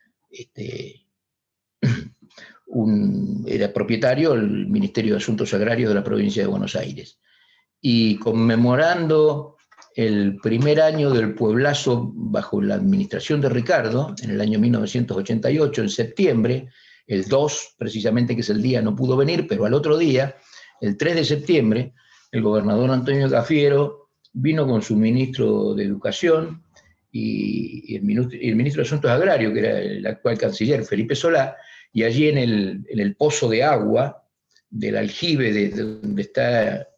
propietario el Ministerio de Asuntos Agrarios de la provincia de Buenos Aires. Y conmemorando el primer año del pueblazo bajo la administración de Ricardo, en el año 1988, en septiembre, el 2 precisamente, que es el día, no pudo venir, pero al otro día, el 3 de septiembre, el gobernador Antonio Cafiero vino con su ministro de Educación y el ministro de Asuntos Agrarios, que era el actual canciller Felipe Solá, y allí en el pozo de agua del aljibe de donde está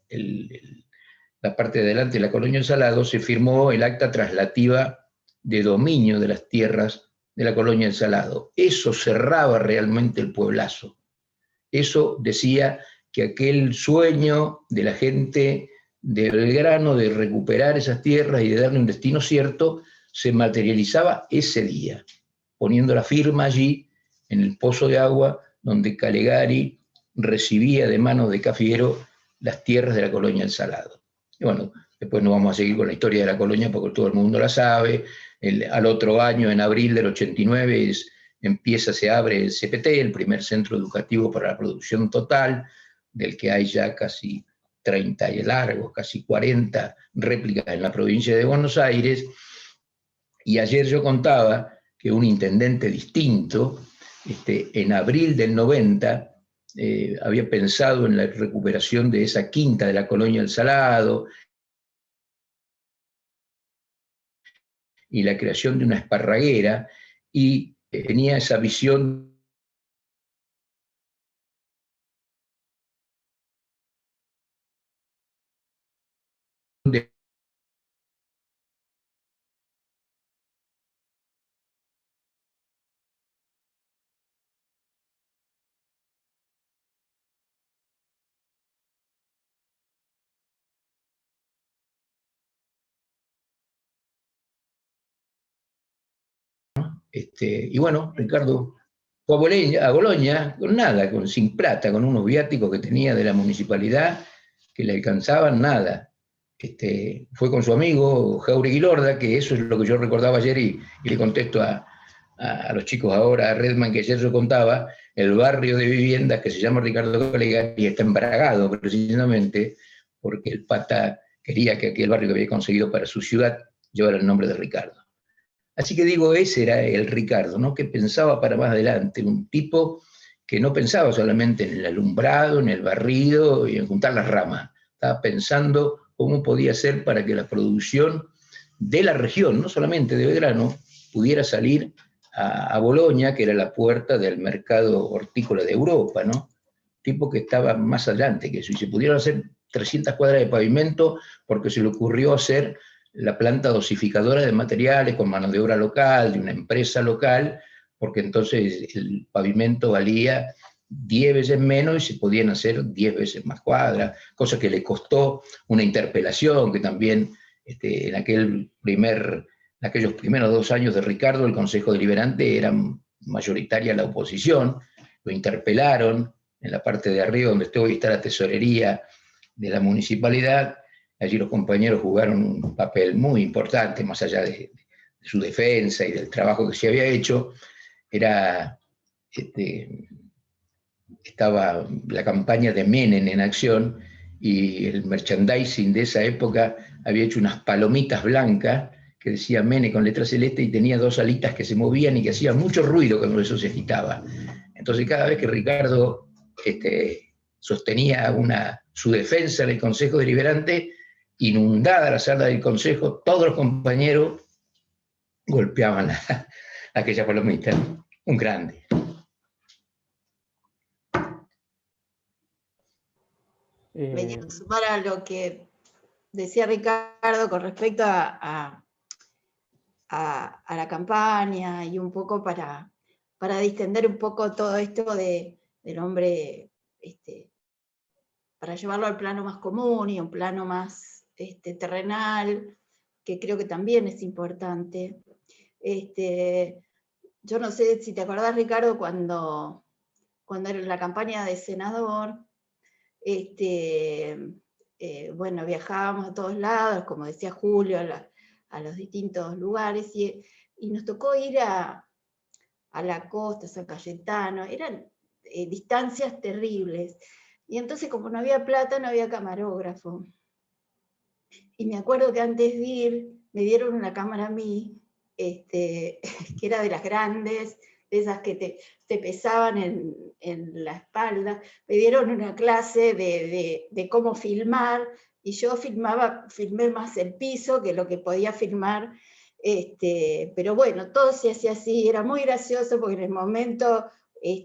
la parte de adelante de la colonia El Salado, se firmó el acta traslativa de dominio de las tierras de la colonia El Salado. Eso cerraba realmente el pueblazo. Eso decía que aquel sueño de la gente de Belgrano de recuperar esas tierras y de darle un destino cierto se materializaba ese día, poniendo la firma allí en el pozo de agua donde Calegari recibía de manos de Cafiero las tierras de la colonia El Salado. Y bueno, después no vamos a seguir con la historia de la colonia porque todo el mundo la sabe. Al otro año, en abril del 89, se abre el CPT, el primer centro educativo para la producción total, del que hay ya casi 30 y largos, casi 40 réplicas en la provincia de Buenos Aires. Y ayer yo contaba que un intendente distinto, en abril del 90, había pensado en la recuperación de esa quinta de la colonia El Salado y la creación de una esparraguera, y tenía esa visión de y bueno, Ricardo fue a Boloña con nada, sin plata, con unos viáticos que tenía de la municipalidad que le alcanzaban nada. Fue con su amigo Jauregui Lorda, que eso es lo que yo recordaba ayer y le contesto a los chicos ahora, a Redman, que ayer yo contaba, el barrio de viviendas que se llama Ricardo Calegari está embragado precisamente porque el pata quería que aquel barrio que había conseguido para su ciudad llevara el nombre de Ricardo. Así que digo, ese era el Ricardo, ¿no? Que pensaba para más adelante, un tipo que no pensaba solamente en el alumbrado, en el barrido y en juntar las ramas, estaba pensando cómo podía ser para que la producción de la región, no solamente de Belgrano, pudiera salir a Boloña, que era la puerta del mercado hortícola de Europa, ¿no? Tipo que estaba más adelante que eso, y se pudieron hacer 300 cuadras de pavimento porque se le ocurrió hacer la planta dosificadora de materiales con mano de obra local, de una empresa local, porque entonces el pavimento valía 10 veces menos y se podían hacer 10 veces más cuadras, cosa que le costó una interpelación, que también en aquellos primeros 2 años de Ricardo, el Consejo Deliberante era mayoritaria la oposición, lo interpelaron en la parte de arriba donde hoy está la tesorería de la municipalidad. Allí los compañeros jugaron un papel muy importante, más allá de su defensa y del trabajo que se había hecho. Estaba la campaña de Menem en acción, y el merchandising de esa época había hecho unas palomitas blancas que decía Menem con letra celeste y tenía 2 alitas que se movían y que hacían mucho ruido cuando eso se agitaba. Entonces cada vez que Ricardo sostenía una su defensa en el Consejo Deliberante, inundada la sala del Consejo, todos los compañeros golpeaban aquella palomita. Un grande. Me quiero sumar a lo que decía Ricardo con respecto a la campaña y un poco para distender un poco todo esto del hombre, para llevarlo al plano más común y un plano más terrenal, que creo que también es importante. Yo no sé si te acordás, Ricardo, cuando era la campaña de senador, bueno, viajábamos a todos lados, como decía Julio, a los distintos lugares, y nos tocó ir a la costa, San Cayetano, eran distancias terribles. Y entonces, como no había plata, no había camarógrafo. Y me acuerdo que antes de ir, me dieron una cámara a mí, que era de las grandes, de esas que te pesaban en la espalda. Me dieron una clase de cómo filmar, y yo filmé más el piso que lo que podía filmar. Pero bueno, todo se hacía así, era muy gracioso porque en el momento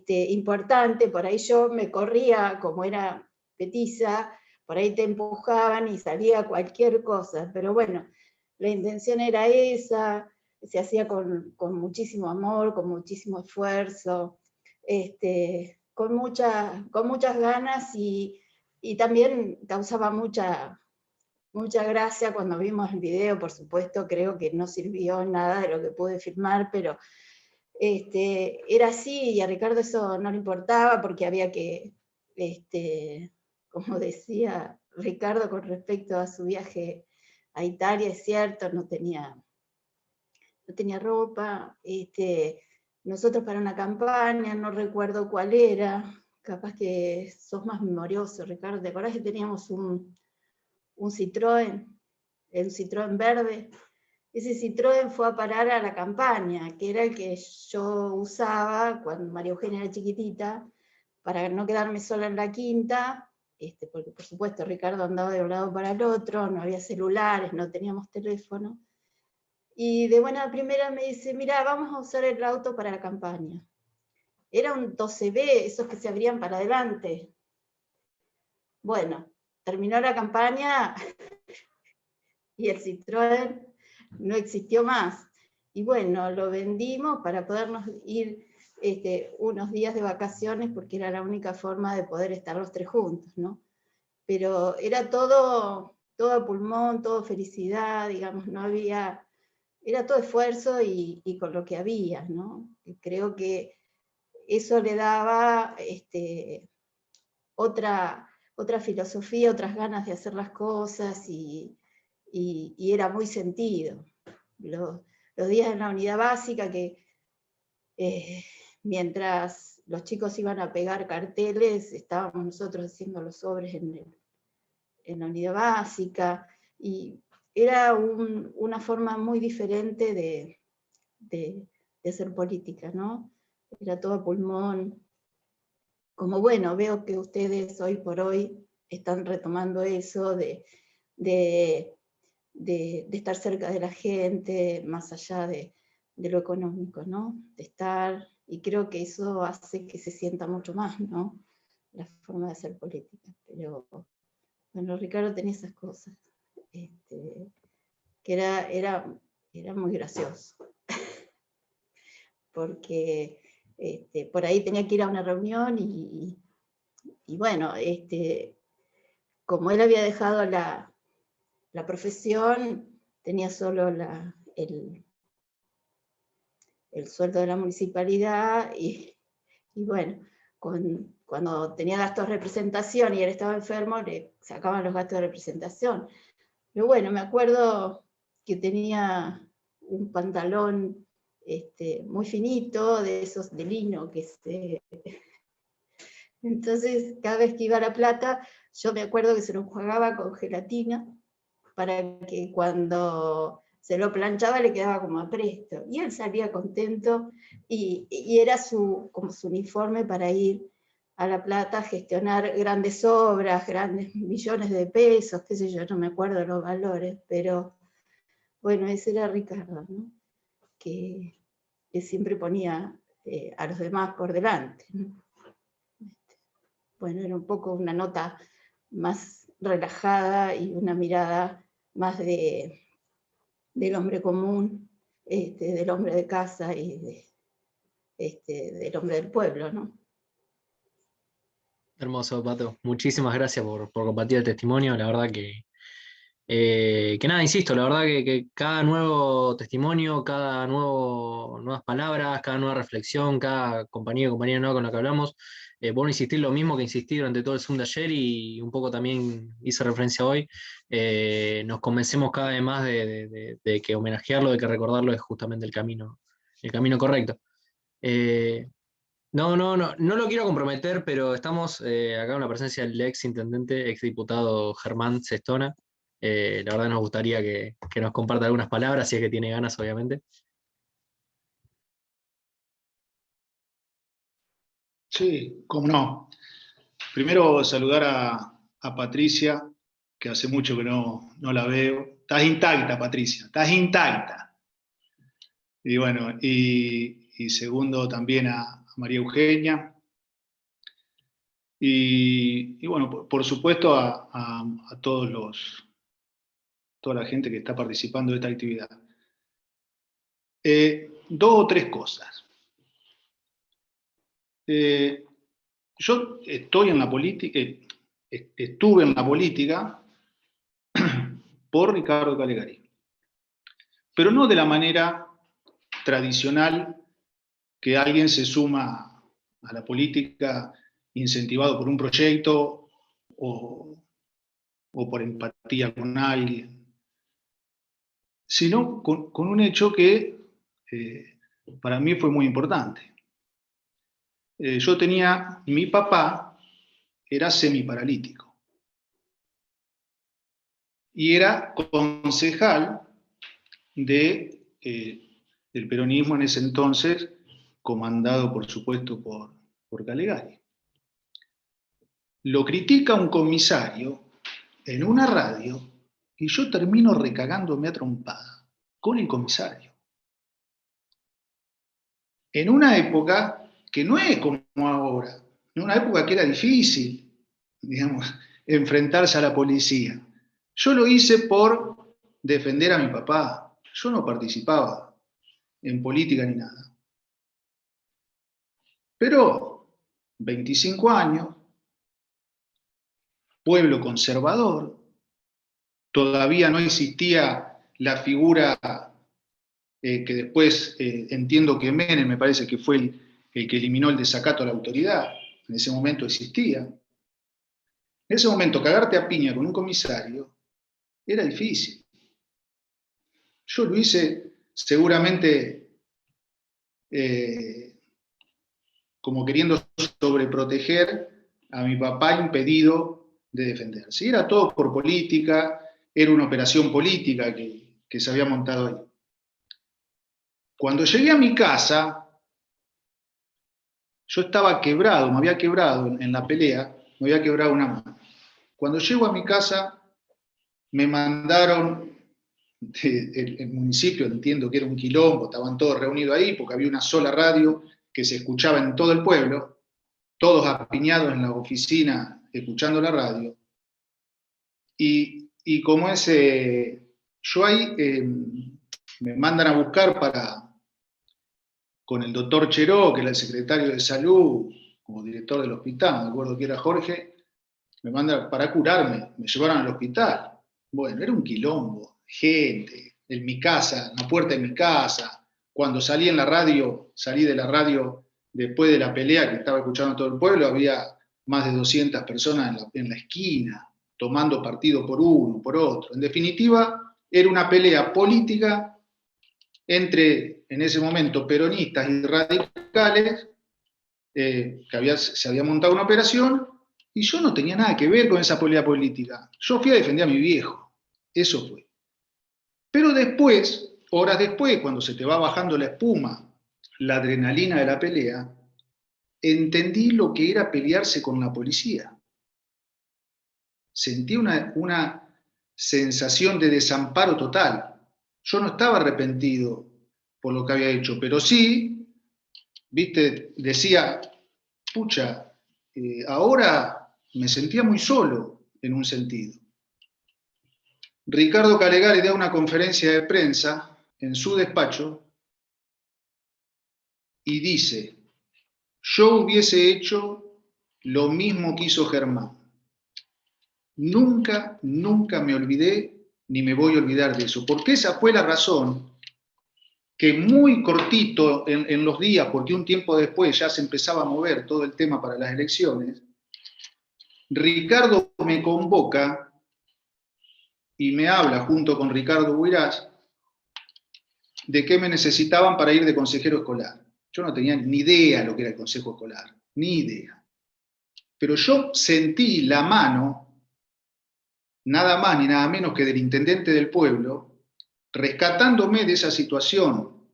importante, por ahí yo me corría, como era petiza, por ahí te empujaban y salía cualquier cosa, pero bueno, la intención era esa, se hacía con muchísimo amor, con muchísimo esfuerzo, con muchas ganas, y también causaba mucha gracia cuando vimos el video. Por supuesto, creo que no sirvió nada de lo que pude filmar, pero era así, y a Ricardo eso no le importaba, porque había que, como decía Ricardo con respecto a su viaje a Italia, es cierto, no tenía ropa. Nosotros para una campaña, no recuerdo cuál era, capaz que sos más memorioso, Ricardo, ¿te acordás que teníamos un Citroën, el Citroën verde? Ese Citroën fue a parar a la campaña, que era el que yo usaba cuando María Eugenia era chiquitita, para no quedarme sola en la quinta, porque por supuesto Ricardo andaba de un lado para el otro, no había celulares, no teníamos teléfono. Y de buena primera me dice, mira, vamos a usar el auto para la campaña. Era un 12B, esos que se abrían para adelante. Bueno, terminó la campaña y el Citroën no existió más. Y bueno, lo vendimos para podernos ir unos días de vacaciones, porque era la única forma de poder estar los tres juntos, ¿no? Pero era todo a pulmón, todo felicidad, digamos, no había... Era todo esfuerzo y con lo que había, ¿no? Y creo que eso le daba otra filosofía, otras ganas de hacer las cosas, y era muy sentido. Los días en la unidad básica, que mientras los chicos iban a pegar carteles, estábamos nosotros haciendo los sobres en la unidad básica, y era una forma muy diferente de hacer política, ¿no? Era todo a pulmón. Como bueno, veo que ustedes hoy por hoy están retomando eso de estar cerca de la gente, más allá de lo económico, ¿no? De estar, y creo que eso hace que se sienta mucho más, ¿no? La forma de hacer política. Pero bueno, Ricardo tenía esas cosas, que era muy gracioso, porque por ahí tenía que ir a una reunión, y bueno, como él había dejado la profesión, tenía solo el sueldo de la municipalidad, y bueno, cuando tenía gastos de representación y él estaba enfermo, le sacaban los gastos de representación. Pero bueno, me acuerdo que tenía un pantalón muy finito, de esos de lino, entonces cada vez que iba a La Plata, yo me acuerdo que se lo enjuagaba con gelatina, para que cuando se lo planchaba le quedaba como apresto, y él salía contento, y era como su uniforme para ir a La Plata a gestionar grandes obras, grandes millones de pesos, qué sé yo, no me acuerdo los valores, pero bueno, ese era Ricardo, ¿no? que siempre ponía a los demás por delante, ¿no? Bueno, era un poco una nota más relajada y una mirada más del hombre común, del hombre de casa y del hombre del pueblo, ¿no? Hermoso, Pato. Muchísimas gracias por compartir el testimonio. La verdad que nada, insisto, la verdad que cada nuevo testimonio, nuevas palabras, cada nueva reflexión, cada compañero y compañera nueva con la que hablamos, bueno, insistir lo mismo que insistí durante todo el Zoom de ayer y un poco también hice referencia hoy, nos convencemos cada vez más de que homenajearlo, de que recordarlo es justamente el camino correcto. No lo quiero comprometer, pero estamos acá en la presencia del ex intendente, ex diputado Germán Cestona. La verdad nos gustaría que nos comparta algunas palabras, si es que tiene ganas, obviamente. Sí, cómo no. Primero saludar a Patricia, que hace mucho que no la veo. Estás intacta, Patricia, estás intacta. Y bueno, y segundo también a María Eugenia. Y bueno, por supuesto a toda la gente que está participando de esta actividad. 2 o 3 cosas. Yo estuve en la política por Ricardo Calegari, pero no de la manera tradicional que alguien se suma a la política incentivado por un proyecto o por empatía con alguien, sino con un hecho que para mí fue muy importante. Mi papá era semiparalítico y era concejal del peronismo en ese entonces, comandado por supuesto por Calegari. Lo critica un comisario en una radio y yo termino recagándome a trompada con el comisario. En una época que no es como ahora, en una época que era difícil, digamos, enfrentarse a la policía. Yo lo hice por defender a mi papá. Yo no participaba en política ni nada. Pero 25 años, pueblo conservador, todavía no existía la figura que después entiendo que Menem me parece que fue el que eliminó el desacato a la autoridad. En ese momento existía. En ese momento cagarte a piña con un comisario era difícil. Yo lo hice seguramente como queriendo sobreproteger a mi papá impedido de defenderse. Y era todo por política, era una operación política que se había montado ahí. Cuando llegué a mi casa, yo estaba quebrado, me había quebrado en la pelea, me había quebrado una mano. Cuando llego a mi casa, me mandaron del municipio, entiendo que era un quilombo, estaban todos reunidos ahí, porque había una sola radio que se escuchaba en todo el pueblo, todos apiñados en la oficina, escuchando la radio. Y como yo ahí me mandan a buscar con el doctor Cheró, que era el secretario de salud, como director del hospital, me acuerdo que era Jorge, me mandan para curarme, me llevaron al hospital. Bueno, era un quilombo, gente, en mi casa, en la puerta de mi casa. Cuando salí de la radio después de la pelea que estaba escuchando todo el pueblo, había más de 200 personas en la esquina, tomando partido por uno, por otro. En definitiva, era una pelea política entre, en ese momento, peronistas y radicales, se había montado una operación, y yo no tenía nada que ver con esa pelea política. Yo fui a defender a mi viejo. Eso fue. Pero después, horas después, cuando se te va bajando la espuma, la adrenalina de la pelea, entendí lo que era pelearse con la policía. Sentí una sensación de desamparo total. Yo no estaba arrepentido por lo que había hecho, pero sí, viste, decía, pucha, ahora me sentía muy solo en un sentido. Ricardo Calegari da una conferencia de prensa en su despacho y dice, yo hubiese hecho lo mismo que hizo Germán. Nunca me olvidé, ni me voy a olvidar de eso, porque esa fue la razón que muy cortito en los días, porque un tiempo después ya se empezaba a mover todo el tema para las elecciones, Ricardo me convoca y me habla junto con Ricardo Buirás de qué me necesitaban para ir de consejero escolar. Yo no tenía ni idea lo que era el consejo escolar, ni idea. Pero yo sentí la mano, nada más ni nada menos que del intendente del pueblo, rescatándome de esa situación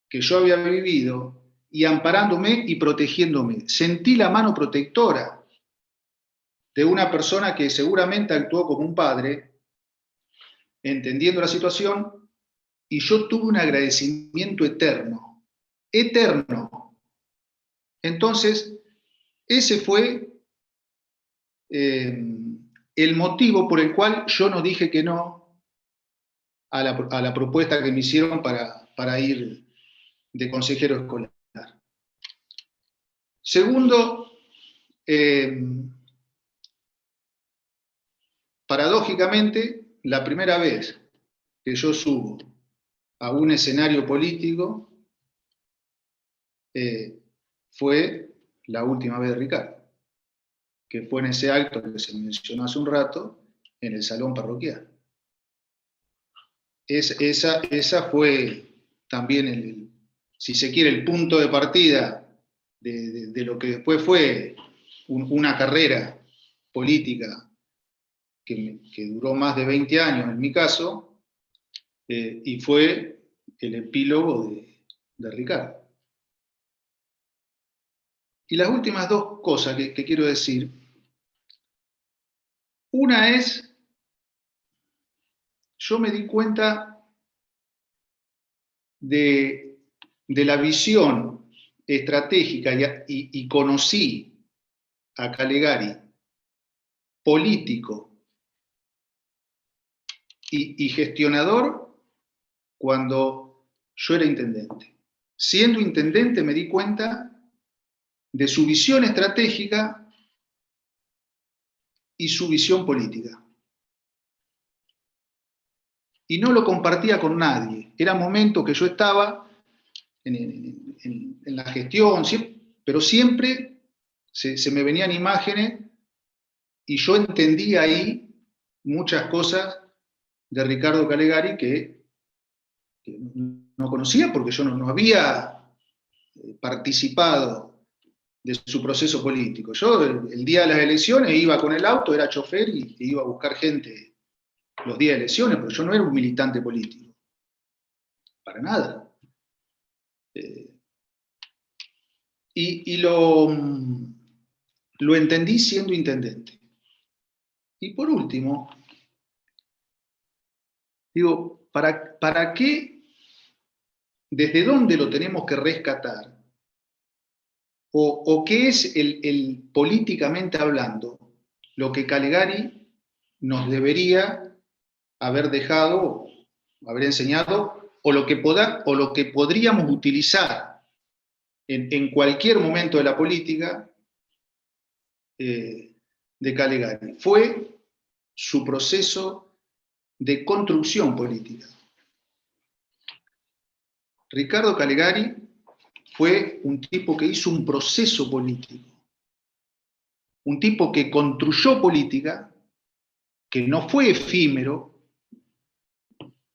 que yo había vivido y amparándome y protegiéndome. Sentí la mano protectora de una persona que seguramente actuó como un padre, entendiendo la situación, y yo tuve un agradecimiento eterno, eterno. Entonces, ese fue el motivo por el cual yo no dije que no a la propuesta que me hicieron para ir de consejero escolar. Segundo, paradójicamente, la primera vez que yo subo a un escenario político fue la última vez de Ricardo, que fue en ese acto que se mencionó hace un rato, en el salón parroquial. Esa fue también, si se quiere, el punto de partida de lo que después fue una carrera política que duró más de 20 años en mi caso, y fue el epílogo de Ricardo. Y las últimas dos cosas que quiero decir, una es, yo me di cuenta de la visión estratégica y conocí a Calegari, político y gestionador, cuando yo era intendente. Siendo intendente me di cuenta de su visión estratégica y su visión política. Y no lo compartía con nadie. Era momento que yo estaba en la gestión, pero siempre se me venían imágenes y yo entendía ahí muchas cosas de Ricardo Calegari que no conocía porque yo no había participado de su proceso político. Yo el día de las elecciones iba con el auto, era chofer y iba a buscar gente los días de elecciones, pero yo no era un militante político. Para nada. Y lo entendí siendo intendente. Y por último, digo, ¿para qué? ¿Desde dónde lo tenemos que rescatar? ¿O qué es el políticamente hablando lo que Calegari nos debería haber dejado, haber enseñado, o lo que podríamos utilizar en cualquier momento de la política de Calegari? Fue su proceso de construcción política. Ricardo Calegari fue un tipo que hizo un proceso político, un tipo que construyó política, que no fue efímero,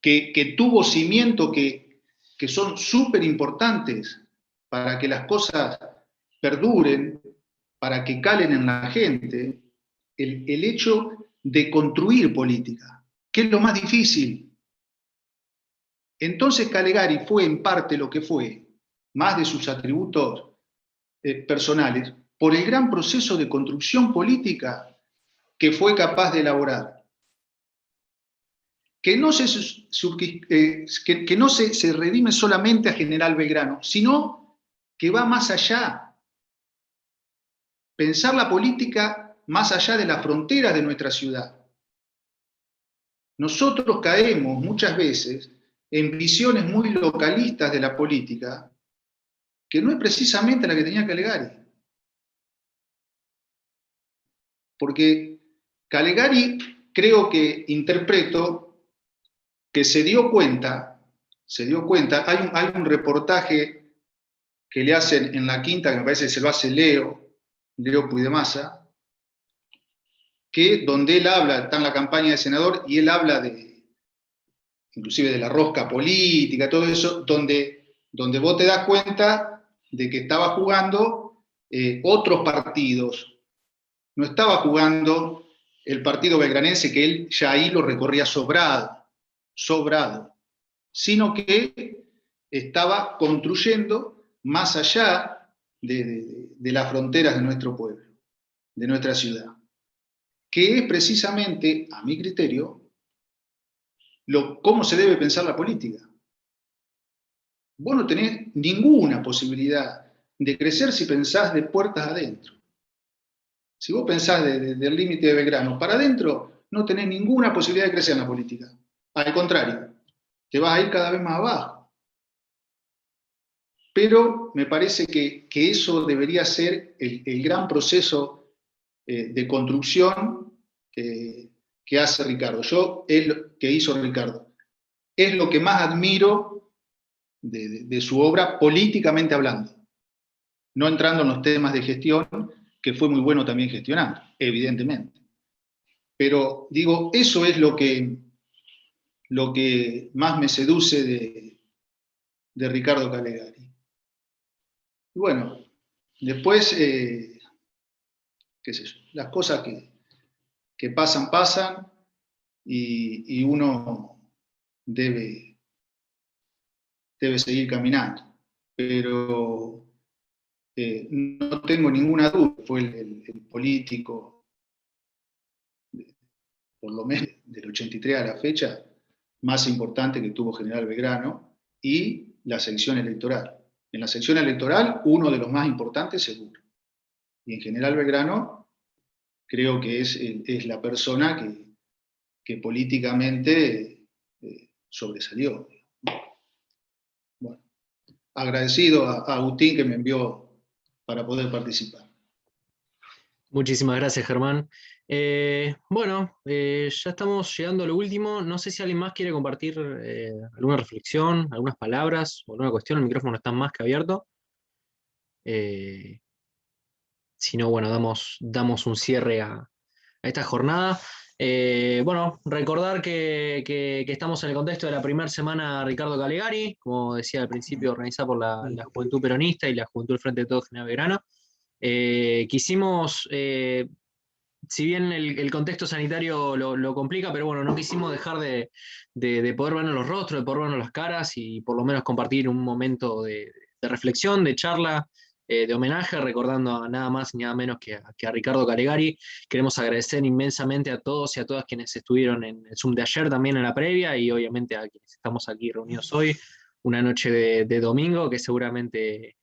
que tuvo cimientos que son súper importantes para que las cosas perduren, para que calen en la gente, el hecho de construir política, que es lo más difícil. Entonces Calegari fue en parte lo que fue, más de sus atributos personales por el gran proceso de construcción política que fue capaz de elaborar. Que no se redime solamente a General Belgrano, sino que va más allá. Pensar la política más allá de las fronteras de nuestra ciudad. Nosotros caemos muchas veces en visiones muy localistas de la política, que no es precisamente la que tenía Calegari. Porque Calegari, creo que interpreto, que se dio cuenta, hay un reportaje que le hacen en La Quinta, que me parece que se lo hace Leo Puigdemasa, que donde él habla, está en la campaña de senador, y él habla inclusive de la rosca política, todo eso, donde vos te das cuenta de que estaba jugando otros partidos. No estaba jugando el partido belgranense, que él ya ahí lo recorría sobrado, sino que estaba construyendo más allá de las fronteras de nuestro pueblo, de nuestra ciudad, que es precisamente, a mi criterio, cómo se debe pensar la política. Vos no tenés ninguna posibilidad de crecer si pensás de puertas adentro. Si vos pensás del límite de Belgrano para adentro, no tenés ninguna posibilidad de crecer en la política. Al contrario, te vas a ir cada vez más abajo. Pero me parece que eso debería ser el gran proceso de construcción que hace Ricardo. Que hizo Ricardo. Es lo que más admiro de su obra políticamente hablando. No entrando en los temas de gestión, que fue muy bueno también gestionando, evidentemente. Pero digo, eso es lo que más me seduce de Ricardo Calegari. Y bueno, después, qué sé yo, las cosas que pasan y uno debe seguir caminando. Pero no tengo ninguna duda, fue el político, por lo menos del 83 a la fecha, más importante que tuvo General Belgrano, y la sección electoral. En la sección electoral, uno de los más importantes seguro. Y en General Belgrano, creo que es la persona que políticamente sobresalió. Bueno, agradecido a Agustín que me envió para poder participar. Muchísimas gracias, Germán. Bueno, ya estamos llegando a lo último. No sé si alguien más quiere compartir alguna reflexión, algunas palabras o alguna cuestión. El micrófono está más que abierto. Si no, bueno, damos un cierre a esta jornada. Bueno, recordar que estamos en el contexto de la primera semana Ricardo Calegari, como decía al principio, organizada por la Juventud Peronista y la Juventud del Frente de Todos General Belgrano. Quisimos, si bien el contexto sanitario lo complica, pero bueno, no quisimos dejar de poder vernos los rostros, de poder vernos las caras y por lo menos compartir un momento de reflexión, de charla, de homenaje, recordando a nada más ni nada menos que a Ricardo Calegari. Queremos agradecer inmensamente a todos y a todas quienes estuvieron en el Zoom de ayer, también en la previa, y obviamente a quienes estamos aquí reunidos hoy, una noche de domingo, que seguramente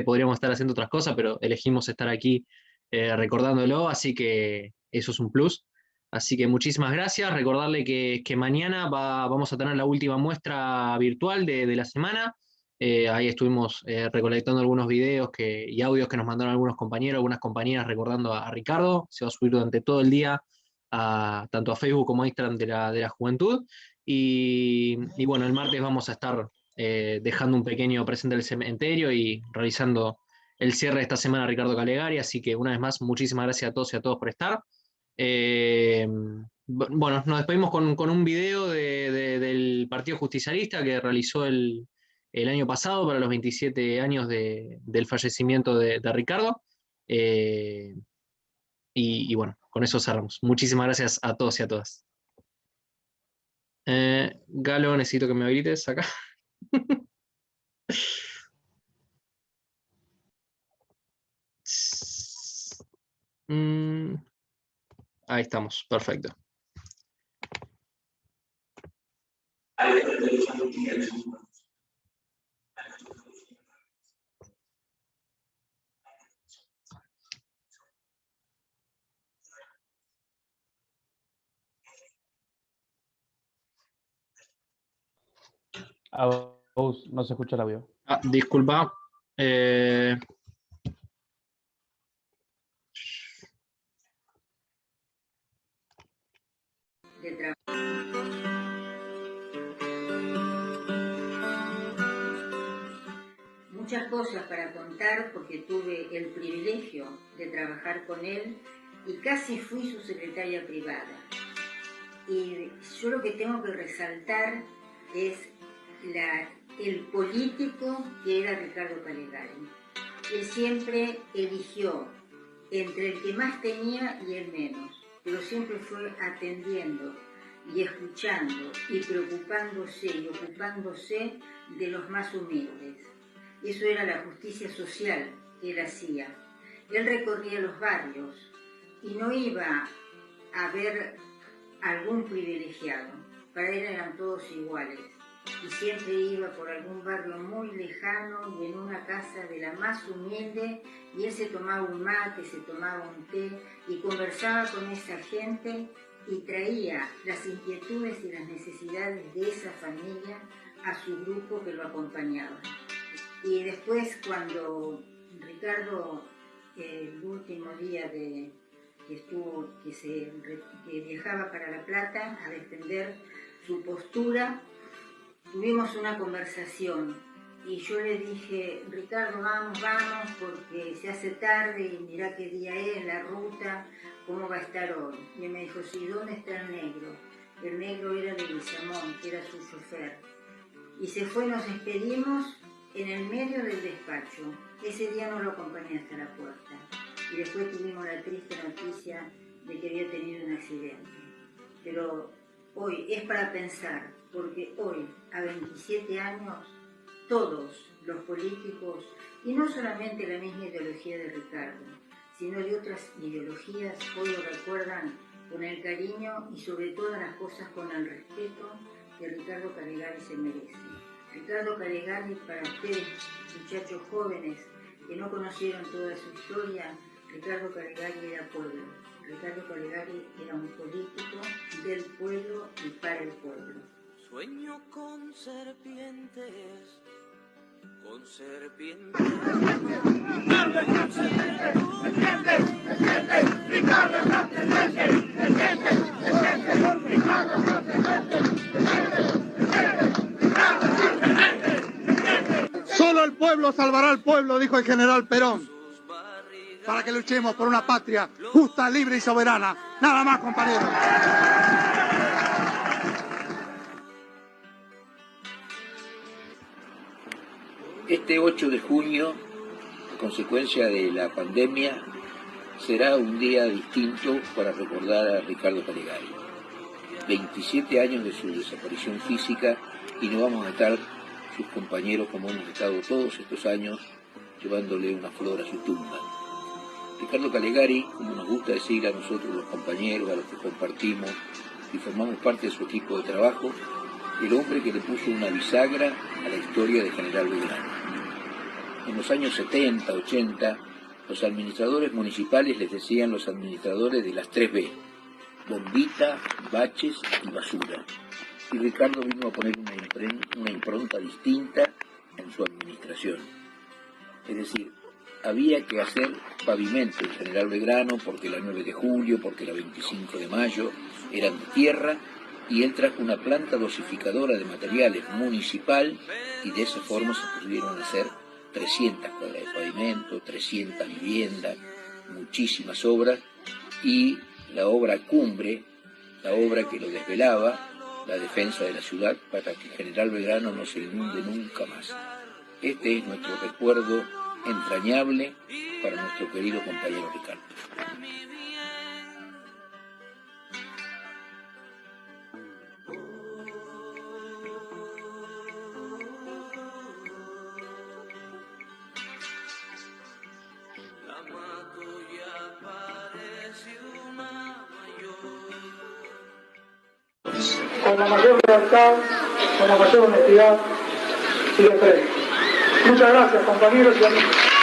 podríamos estar haciendo otras cosas, pero elegimos estar aquí recordándolo, así que eso es un plus. Así que muchísimas gracias. Recordarle que mañana vamos a tener la última muestra virtual de la semana. Ahí estuvimos recolectando algunos videos y audios que nos mandaron algunos compañeros, algunas compañeras recordando a Ricardo. Se va a subir durante todo el día tanto a Facebook como a Instagram de la Juventud. Y bueno, el martes vamos a estar dejando un pequeño presente del cementerio y realizando el cierre de esta semana Ricardo Calegari. Así que una vez más, muchísimas gracias a todos y a todos por estar. Bueno, nos despedimos con un video del Partido Justicialista que realizó el año pasado para los 27 años del fallecimiento de Ricardo. Y bueno, con eso cerramos. Muchísimas gracias a todos y a todas. Galo, necesito que me habilites acá. Ahí estamos, perfecto. A vos no se escucha el audio. Disculpa. Muchas cosas para contar porque tuve el privilegio de trabajar con él y casi fui su secretaria privada. Y yo lo que tengo que resaltar es el político que era Ricardo Calegari. Él siempre eligió entre el que más tenía y el menos, pero siempre fue atendiendo y escuchando y preocupándose y ocupándose de los más humildes. Eso era la justicia social que él hacía. Él recorría los barrios y no iba a ver algún privilegiado. Para él eran todos iguales. Y siempre iba por algún barrio muy lejano y en una casa de la más humilde, y él se tomaba un mate, se tomaba un té y conversaba con esa gente y traía las inquietudes y las necesidades de esa familia a su grupo que lo acompañaba. Y después, cuando Ricardo, el último día que viajaba para La Plata a defender su postura, tuvimos una conversación y yo le dije: Ricardo, vamos, porque se hace tarde y mirá qué día es, la ruta, cómo va a estar hoy. Y él me dijo: sí, ¿dónde está el negro? El negro era de Guillamón, que era su chofer. Y se fue, nos despedimos en el medio del despacho. Ese día no lo acompañé hasta la puerta. Y después tuvimos la triste noticia de que había tenido un accidente. Pero hoy es para pensar, porque hoy, a 27 años, todos los políticos, y no solamente la misma ideología de Ricardo, sino de otras ideologías, hoy lo recuerdan con el cariño y sobre todas las cosas con el respeto que Ricardo Calegari se merece. Ricardo Calegari, para ustedes, muchachos jóvenes que no conocieron toda su historia, Ricardo Calegari era pueblo. Ricardo Calegari era un político del pueblo y para el pueblo. Sueño con serpientes, con serpientes. Solo el pueblo salvará al pueblo, dijo el general Perón, para que luchemos por una patria justa, libre y soberana. Nada más, compañeros. Este 8 de junio, a consecuencia de la pandemia, será un día distinto para recordar a Ricardo Calegari. 27 años de su desaparición física y no vamos a estar sus compañeros como hemos estado todos estos años llevándole una flor a su tumba. Ricardo Calegari, como nos gusta decir a nosotros los compañeros, a los que compartimos y formamos parte de su equipo de trabajo, el hombre que le puso una bisagra a la historia de General Belgrano. En los años 70, 80, los administradores municipales les decían los administradores de las 3B, bombita, baches y basura. Y Ricardo vino a poner una impronta distinta en su administración. Es decir, había que hacer pavimento en General Belgrano porque la 9 de julio, porque la 25 de mayo eran de tierra, y él trajo una planta dosificadora de materiales municipal y de esa forma se pudieron hacer 300 cuadras de pavimento, 300 viviendas, muchísimas obras, y la obra cumbre, la obra que lo desvelaba, la defensa de la ciudad para que General Belgrano no se inunde nunca más. Este es nuestro recuerdo entrañable para nuestro querido compañero Ricardo. La mato y aparece. con la mayor lealtad, con la mayor honestidad y de frente. Muchas gracias, compañeros y amigos.